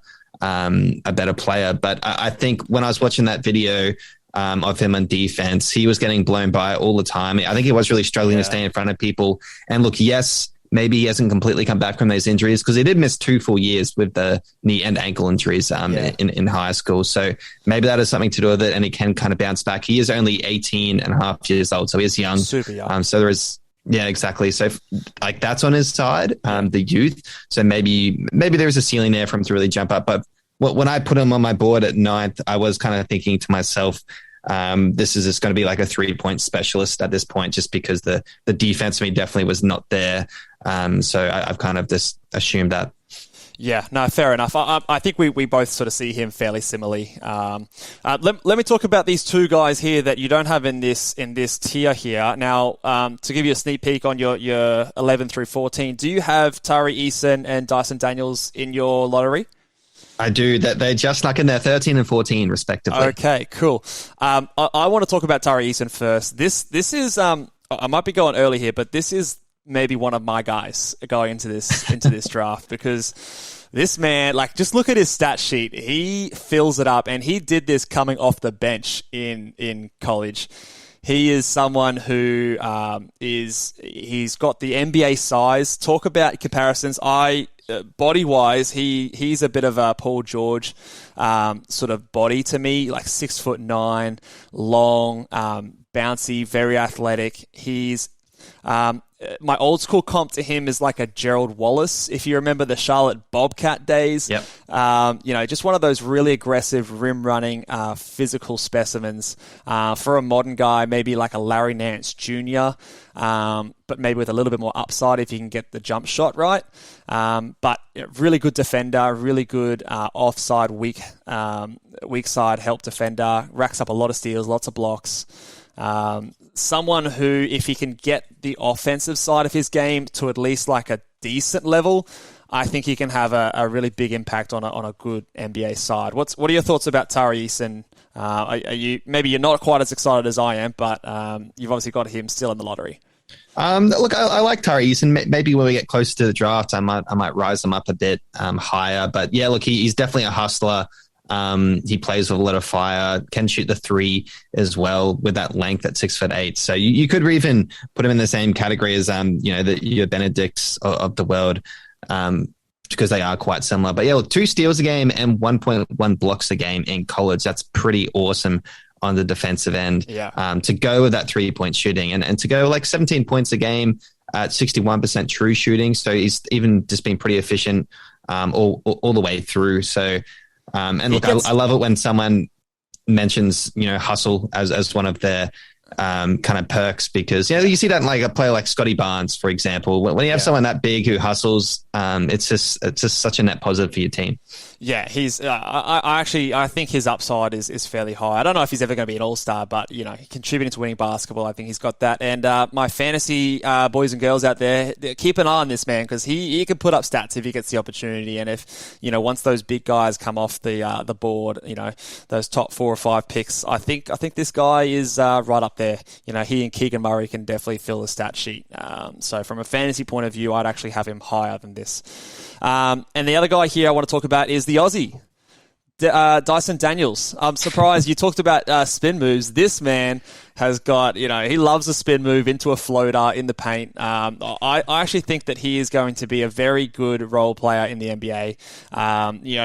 player. But I think when I was watching that video of him on defense, he was getting blown by all the time. I think he was really struggling to stay in front of people. And look, yes, maybe he hasn't completely come back from those injuries because he did miss 2 full years with the knee and ankle injuries in high school. So maybe that has something to do with it, and he can kind of bounce back. He is only 18 and a half years old, so he is young. Super young. So there is, yeah, exactly. So like that's on his side, the youth. So maybe there is a ceiling there for him to really jump up. But when I put him on my board at 9th, I was kind of thinking to myself, this is just going to be like a 3-point specialist at this point, just because the defense for me definitely was not there. So I've kind of just assumed that. Yeah, no, fair enough. I think we both sort of see him fairly similarly. Let me talk about these 2 guys here that you don't have in this tier here. Now, to give you a sneak peek on your 11 through 14, do you have Tari Eason and Dyson Daniels in your lottery? I do. That they just snuck in there 13 and 14 respectively. Okay, cool. I want to talk about Tari Eason first. This is I might be going early here, but this is maybe one of my guys going into this draft, because this man, like, just look at his stat sheet. He fills it up, and he did this coming off the bench in college. He is someone who he's got the NBA size. Talk about comparisons. Body-wise, he's a bit of a Paul George sort of body to me, like 6'9", long, bouncy, very athletic. He's my old school comp to him is like a Gerald Wallace, if you remember the Charlotte Bobcat days. Yep. Just one of those really aggressive rim running physical specimens. For a modern guy, maybe like a Larry Nance Jr., but maybe with a little bit more upside if you can get the jump shot right. But really good defender, really good offside weak side help defender, racks up a lot of steals, lots of blocks. Someone who, if he can get the offensive side of his game to at least like a decent level, I think he can have a really big impact on a good NBA side. What are your thoughts about Tari Eason? Maybe you're not quite as excited as I am, but you've obviously got him still in the lottery. Look, I like Tari Eason. Maybe when we get closer to the draft, I might rise him up a bit higher. But yeah, look, he's definitely a hustler. He plays with a lot of fire, can shoot the 3 as well with that length at 6'8". So you could even put him in the same category as your Benedicts of the world, because they are quite similar. But yeah, look, 2 steals a game and 1.1 blocks a game in college. That's pretty awesome on the defensive end. Yeah. To go with that 3-point shooting and to go like 17 points a game at 61% true shooting. So he's even just been pretty efficient all the way through. So. And look, I love it when someone mentions, hustle as one of their kind of perks, because, you see that in like a player like Scotty Barnes, for example. When you have someone that big who hustles, it's just such a net positive for your team. Yeah, he's. I think his upside is fairly high. I don't know if he's ever going to be an all-star, but contributing to winning basketball, I think he's got that. And my fantasy boys and girls out there, keep an eye on this man, because he can put up stats if he gets the opportunity. And if once those big guys come off the board, those top 4 or 5 picks, I think this guy is right up there. He and Keegan Murray can definitely fill the stat sheet. So from a fantasy point of view, I'd actually have him higher than this. And the other guy here I want to talk about is the Aussie, Dyson Daniels. I'm surprised you talked about spin moves. This man has got, he loves a spin move into a floater in the paint. I actually think that he is going to be a very good role player in the NBA.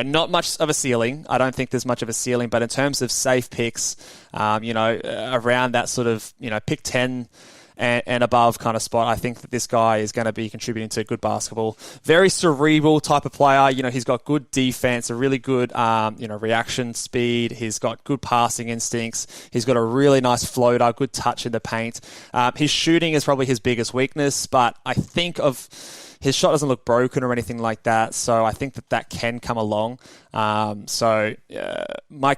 Not much of a ceiling. I don't think there's much of a ceiling, but in terms of safe picks, around that sort of, pick 10 and above kind of spot, I think that this guy is going to be contributing to good basketball. Very cerebral type of player. He's got good defense, a really good, reaction speed. He's got good passing instincts. He's got a really nice floater, good touch in the paint. His shooting is probably his biggest weakness, but I think his shot doesn't look broken or anything like that, so I think that can come along. My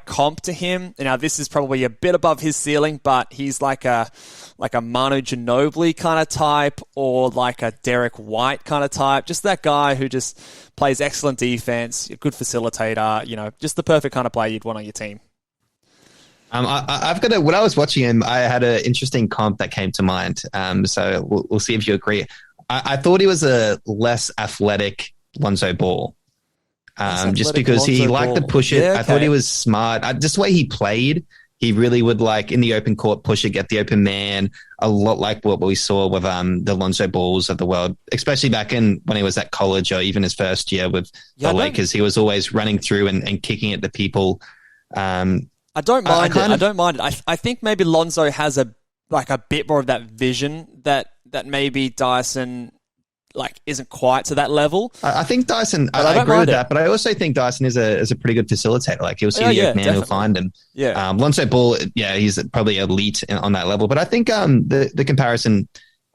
comp to him, now this is probably a bit above his ceiling, but he's like a Manu Ginobili kind of type, or like a Derek White kind of type. Just that guy who just plays excellent defense, a good facilitator, just the perfect kind of player you'd want on your team. I've got when I was watching him, I had an interesting comp that came to mind. So we'll see if you agree. I thought he was a less athletic Lonzo Ball. Just because he liked to push it. Yeah, okay. I thought he was smart. Just the way he played, he really would like in the open court push it, get the open man, a lot like what we saw with the Lonzo Balls of the world, especially back in when he was at college or even his first year with the Lakers. He was always running through and kicking it to people. I don't mind it. I don't mind it. I think maybe Lonzo has a bit more of that vision that maybe Dyson isn't quite to that level. I think Dyson. I agree with that, but I also think Dyson is a pretty good facilitator. Like he'll see the man, he'll find him. Yeah. Lonzo Ball, he's probably elite on that level. But I think the comparison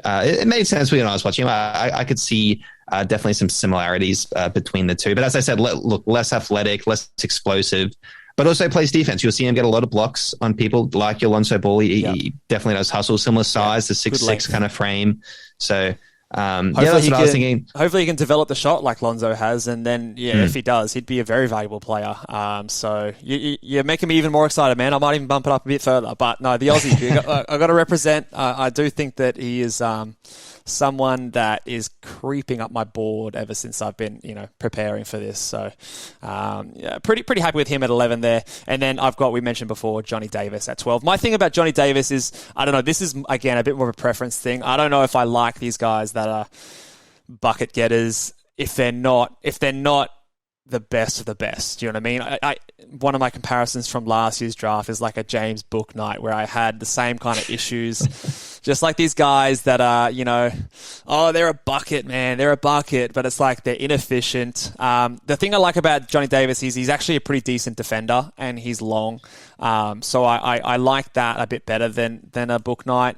it made sense when I was watching him. I could see definitely some similarities between the two. But as I said, look, less athletic, less explosive. But also plays defense. You'll see him get a lot of blocks on people like your Lonzo Ball. He definitely does hustle, similar size, the 6'6" kind of frame. So, that's what I was thinking. Hopefully he can develop the shot like Lonzo has, and then, if he does, he'd be a very valuable player. So you're making me even more excited, man. I might even bump it up a bit further. But no, the Aussie, I've got to represent. I do think that he is someone that is creeping up my board ever since I've been, preparing for this. So, pretty happy with him at 11 there. And then we mentioned before, Johnny Davis at 12. My thing about Johnny Davis is, I don't know, this is, again, a bit more of a preference thing. I don't know if I like these guys that are bucket getters if they're not the best of the best. Do you know what I mean? One of my comparisons from last year's draft is like a James Book night where I had the same kind of issues. Just like these guys that are, they're a bucket, man. They're a bucket, but it's like they're inefficient. The thing I like about Johnny Davis is he's actually a pretty decent defender and he's long. So I like that a bit better than a Book night.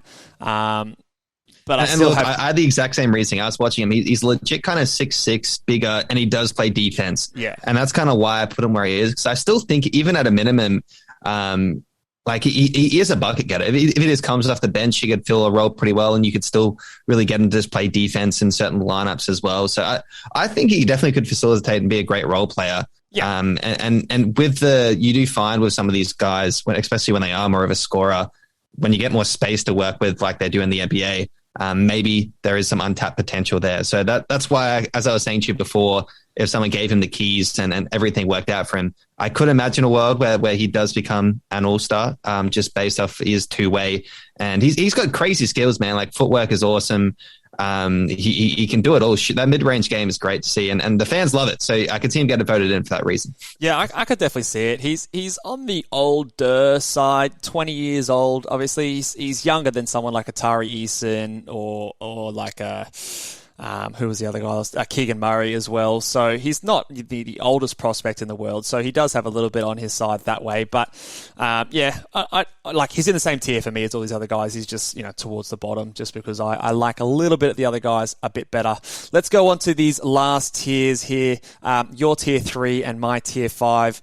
But I had the exact same reasoning. I was watching him. He's legit kind of 6'6", bigger, and he does play defense. Yeah. And that's kind of why I put him where he is. Because I still think even at a minimum, he is a bucket getter. If he just comes off the bench, he could fill a role pretty well, and you could still really get him to just play defense in certain lineups as well. So I think he definitely could facilitate and be a great role player. Yeah. And with you do find with some of these guys, especially when they are more of a scorer, when you get more space to work with like they do in the NBA, maybe there is some untapped potential there. So that's why, as I was saying to you before, if someone gave him the keys and everything worked out for him, I could imagine a world where he does become an all-star, just based off his two-way. And he's got crazy skills, man. Like footwork is awesome. He can do it all. That mid-range game is great to see, and the fans love it. So I could see him get voted in for that reason. Yeah, I could definitely see it. He's on the older side, 20 years old. Obviously, he's younger than someone like Atari Eason or like who was the other guy? Keegan Murray as well. So he's not the oldest prospect in the world. So he does have a little bit on his side that way. But I like he's in the same tier for me as all these other guys. He's just towards the bottom, just because I like a little bit of the other guys a bit better. Let's go on to these last tiers here. Your tier 3 and my tier 5.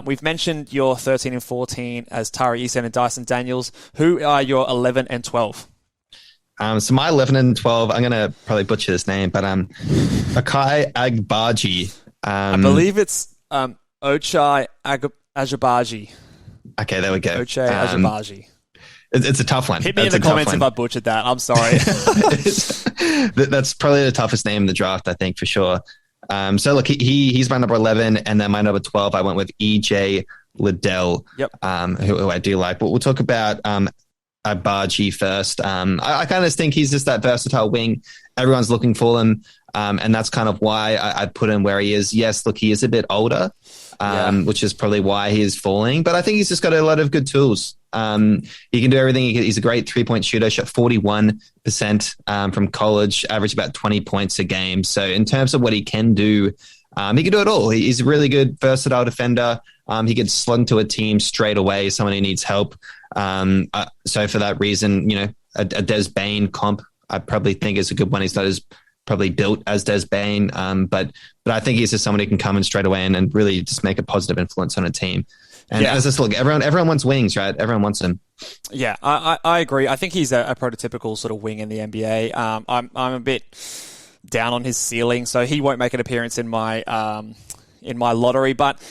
We've mentioned your 13 and 14 as Tari Eason and Dyson Daniels. Who are your 11 and 12? So my 11 and 12, I'm going to probably butcher this name, but Ochai Agbaji. I believe it's Ochai Agbaji. Okay, there we go. Ochai Agbaji. It's a tough one. Hit me in the comments if I butchered that. I'm sorry. That's probably the toughest name in the draft, I think, for sure. So look, he's my number 11, and then my number 12, I went with EJ Liddell, who I do like. But we'll talk about Agbaji first. I kind of think he's just that versatile wing. Everyone's looking for him. And that's kind of why I put him where he is. Yes, look, he is a bit older, which is probably why he is falling. But I think he's just got a lot of good tools. He can do everything. He's a great 3-point shooter, shot 41% from college, averaged about 20 points a game. So in terms of what he can do it all. He's a really good, versatile defender. He can slot into a team straight away, someone who needs help. So for that reason, a Des Bane comp, I probably think is a good one. He's not as probably built as Des Bane, but I think he's just someone who can come in straight away and really just make a positive influence on a team. And as this look, everyone wants wings, right? Everyone wants them. Yeah, I agree. I think he's a prototypical sort of wing in the NBA. I'm a bit down on his ceiling, so he won't make an appearance in my in my lottery. But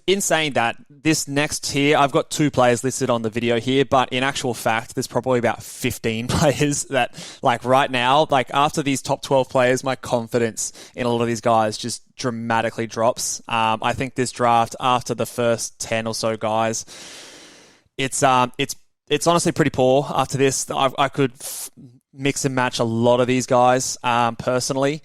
in saying that, this next tier, I've got 2 players listed on the video here, but in actual fact, there's probably about 15 players that, like right now, like after these top 12 players, my confidence in a lot of these guys just dramatically drops. I think this draft, after the first 10 or so guys, it's honestly pretty poor after this. I could mix and match a lot of these guys personally.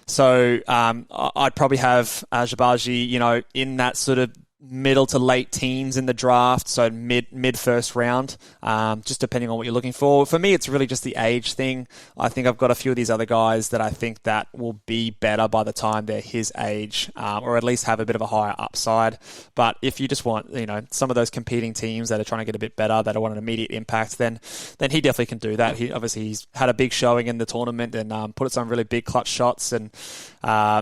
So I'd probably have Jabari, in that sort of middle to late teens in the draft, so mid first round, just depending on what you're looking for. For me, it's really just the age thing. I think I've got a few of these other guys that I think that will be better by the time they're his age, or at least have a bit of a higher upside. But if you just want, some of those competing teams that are trying to get a bit better, that want an immediate impact, then he definitely can do that. He's had a big showing in the tournament and put some really big clutch shots, and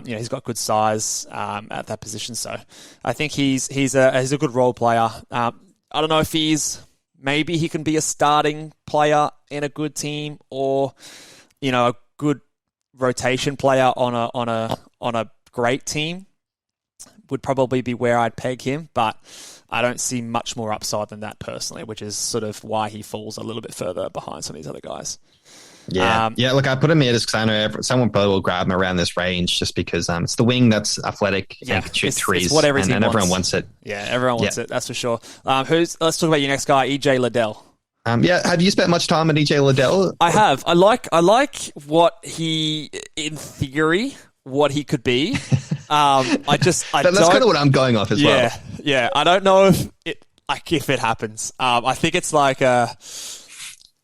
he's got good size at that position. So I think he's a good role player. I don't know if maybe he can be a starting player in a good team, or a good rotation player on a great team would probably be where I'd peg him, but I don't see much more upside than that personally, which is sort of why he falls a little bit further behind some of these other guys. Yeah, look, I put him here just because I know someone probably will grab him around this range, just because it's the wing that's athletic and can shoot threes, it's whatever and everyone wants it. Yeah, everyone wants it, that's for sure. Let's talk about your next guy, EJ Liddell. Have you spent much time on EJ Liddell? I have. I like what he, in theory, what he could be. That's kind of what I'm going off as well. Yeah. I don't know if it happens. I think it's like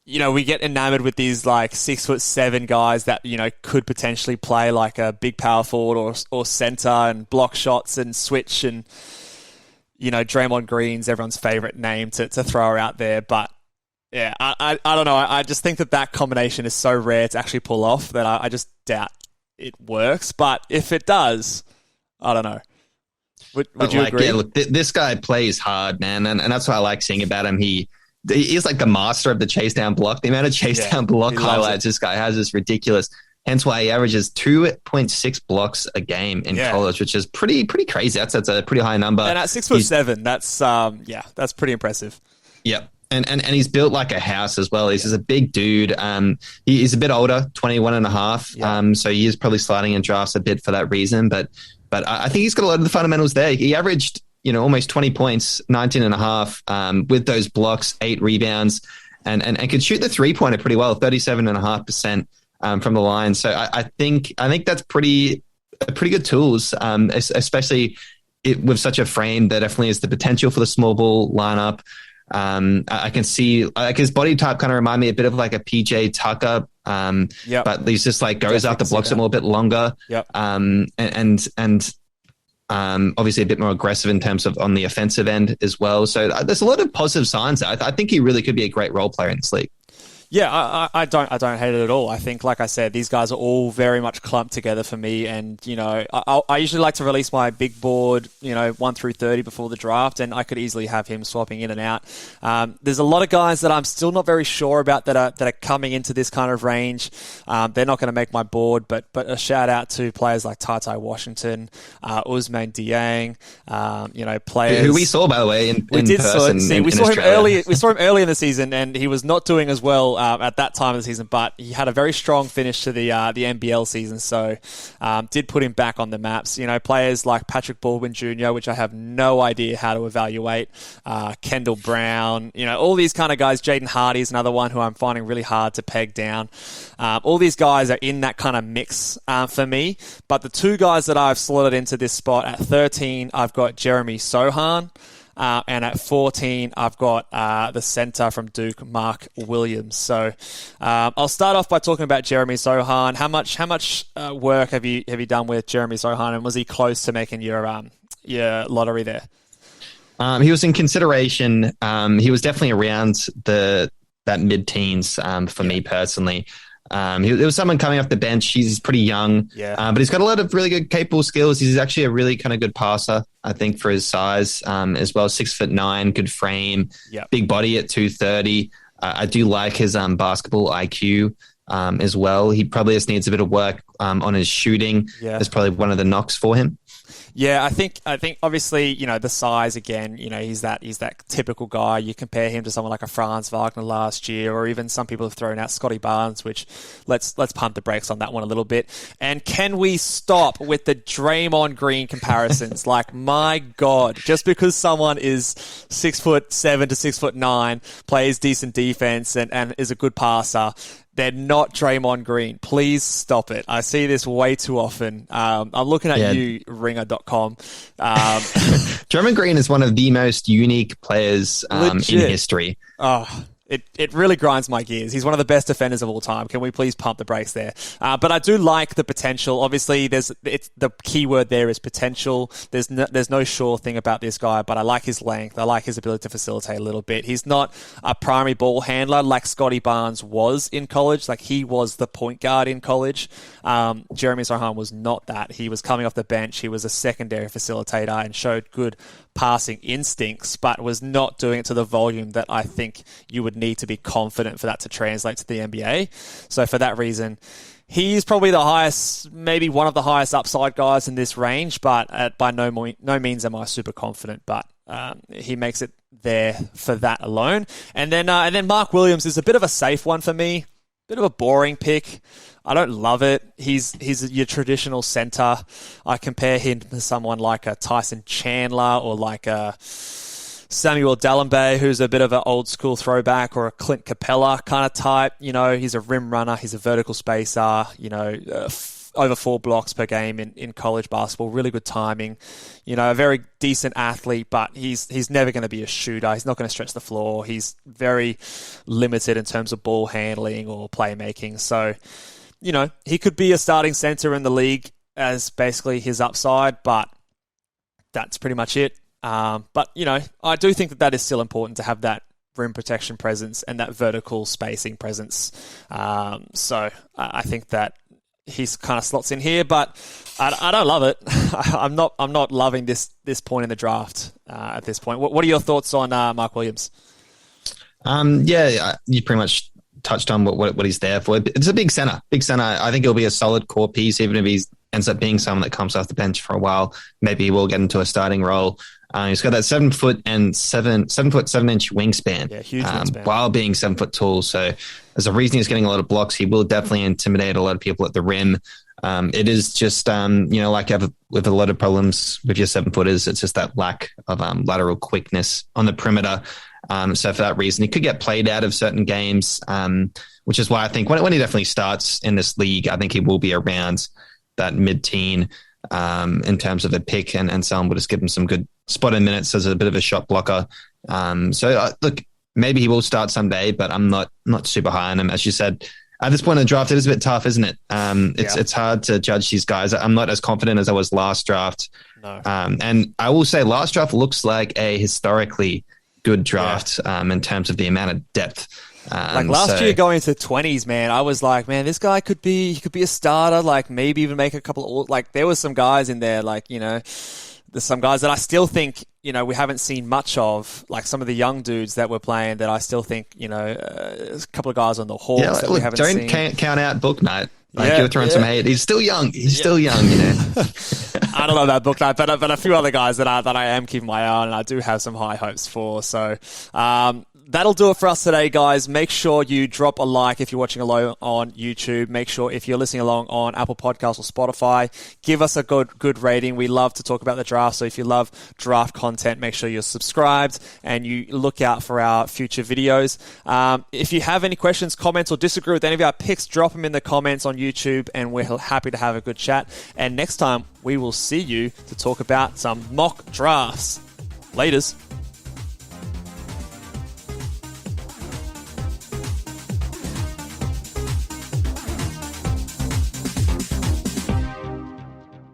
we get enamored with these like 6'7" guys that, could potentially play like a big power forward or center and block shots and switch, and, Draymond Green's everyone's favorite name to throw out there. But yeah, I don't know. I just think that combination is so rare to actually pull off that I just doubt it works. But if it does, I don't know. Would you agree? Yeah, look, this guy plays hard, man. And that's what I like seeing about him. He's like the master of the chase down block. The amount of chase down block highlights this guy has is ridiculous. Hence why he averages 2.6 blocks a game in college, which is pretty crazy. That's a pretty high number. And at 6'7", that's pretty impressive. Yep. And he's built like a house as well. He's just a big dude. He's a bit older, 21 and a half. So he is probably sliding in drafts a bit for that reason. But I think he's got a lot of the fundamentals there. He averaged, almost 20 points, 19 and a half, with those blocks, 8 rebounds, and could shoot the 3-pointer pretty well, 37.5% from the line. So I think that's pretty good tools, especially with such a frame that definitely has the potential for the small ball lineup. I can see like his body type kind of remind me a bit of like a PJ Tucker, but he's just like goes after blocks it more a bit longer, and obviously a bit more aggressive in terms of on the offensive end as well. So there's a lot of positive signs there. I think he really could be a great role player in this league. Yeah, I don't hate it at all. I think, like I said, these guys are all very much clumped together for me. And, I usually like to release my big board, 1 through 30 before the draft, and I could easily have him swapping in and out. There's a lot of guys that I'm still not very sure about that are coming into this kind of range. They're not going to make my board, but a shout out to players like TyTy Washington, Ousmane Dieng, players who we saw, by the way, in person. We saw him early. We saw him early in the season, and he was not doing as well at that time of the season, but he had a very strong finish to the NBL season, so did put him back on the maps. Players like Patrick Baldwin Jr., which I have no idea how to evaluate, Kendall Brown, all these kind of guys. Jaden Hardy is another one who I'm finding really hard to peg down. All these guys are in that kind of mix for me, but the 2 guys that I've slotted into this spot at 13, I've got Jeremy Sohan. And at 14, I've got the center from Duke, Mark Williams. So I'll start off by talking about Jeremy Sohan. How much work have you done with Jeremy Sohan, and was he close to making your lottery there? He was in consideration. He was definitely around that mid-teens for me personally. There was someone coming off the bench. He's pretty young, but he's got a lot of really good capable skills. He's actually a really kind of good passer, I think, for his size as well. 6'9", good frame, big body at 230. I do like his basketball IQ as well. He probably just needs a bit of work on his shooting. That's probably one of the knocks for him. Yeah, I think obviously, the size again, he's that typical guy. You compare him to someone like a Franz Wagner last year, or even some people have thrown out Scotty Barnes, which let's pump the brakes on that one a little bit. And can we stop with the Draymond Green comparisons? Like, my God, just because someone is 6'7" to 6'9", plays decent defense and is a good passer, they're not Draymond Green. Please stop it. I see this way too often. I'm looking at you, ringer.com. Draymond Green is one of the most unique players in history. Oh, it really grinds my gears. He's one of the best defenders of all time. Can we please pump the brakes there? But I do like the potential. Obviously, the key word there is potential. There's no sure thing about this guy, but I like his length. I like his ability to facilitate a little bit. He's not a primary ball handler like Scotty Barnes was in college. Like, he was the point guard in college. Jeremy Sohan was not that. He was coming off the bench. He was a secondary facilitator and showed good passing instincts, but was not doing it to the volume that I think you would need to be confident for that to translate to the NBA. So for that reason, he's probably the highest, maybe one of the highest upside guys in this range, but by no means am I super confident, but he makes it there for that alone. And then Mark Williams is a bit of a safe one for me, bit of a boring pick. I don't love it. He's your traditional center. I compare him to someone like a Tyson Chandler or like a Samuel Dallenbay, who's a bit of an old school throwback, or a Clint Capella kind of type. He's a rim runner. He's a vertical spacer. Over 4 blocks per game in college basketball. Really good timing. A very decent athlete, but he's never going to be a shooter. He's not going to stretch the floor. He's very limited in terms of ball handling or playmaking. So, he could be a starting center in the league as basically his upside, but that's pretty much it. But I do think that is still important to have that rim protection presence and that vertical spacing presence. So I think that he's kind of slots in here, but I don't love it. I'm not loving this point in the draft at this point. What are your thoughts on Mark Williams? You pretty much touched on what he's there for. It's a big center. I think he'll be a solid core piece, even if he ends up being someone that comes off the bench for a while. Maybe he will get into a starting role. He's got that 7 foot 7 inch wingspan. Yeah, huge wingspan. While being 7 foot tall. So there's a reason he's getting a lot of blocks. He will definitely intimidate a lot of people at the rim. It is just, like with a lot of problems with your 7 footers, it's just that lack of lateral quickness on the perimeter. So for that reason, he could get played out of certain games, which is why I think when he definitely starts in this league, I think he will be around that mid-teen in terms of a pick, and someone will just give him some good spotted minutes as a bit of a shot blocker. Look, maybe he will start someday, but I'm not super high on him. As you said, at this point in the draft, it is a bit tough, isn't it? It's hard to judge these guys. I'm not as confident as I was last draft. No. And I will say last draft looks like a historically good draft in terms of the amount of depth. Last year going into the 20s, man, I was like, man, this guy could be a starter, like maybe even make a couple of, there was some guys in there, there's some guys that I still think, we haven't seen much of, like some of the young dudes that were playing that I still think, there's a couple of guys on the Hawks that we haven't seen. Don't count out Book Night. You're throwing some hate. He's still young. I don't know about Book Night, but a few other guys that I am keeping my eye on, and I do have some high hopes for. So, that'll do it for us today, guys. Make sure you drop a like if you're watching along on YouTube. Make sure if you're listening along on Apple Podcasts or Spotify, give us a good rating. We love to talk about the draft, so if you love draft content, make sure you're subscribed and you look out for our future videos. If you have any questions, comments, or disagree with any of our picks, drop them in the comments on YouTube, and we're happy to have a good chat. And next time, we will see you to talk about some mock drafts. Laters.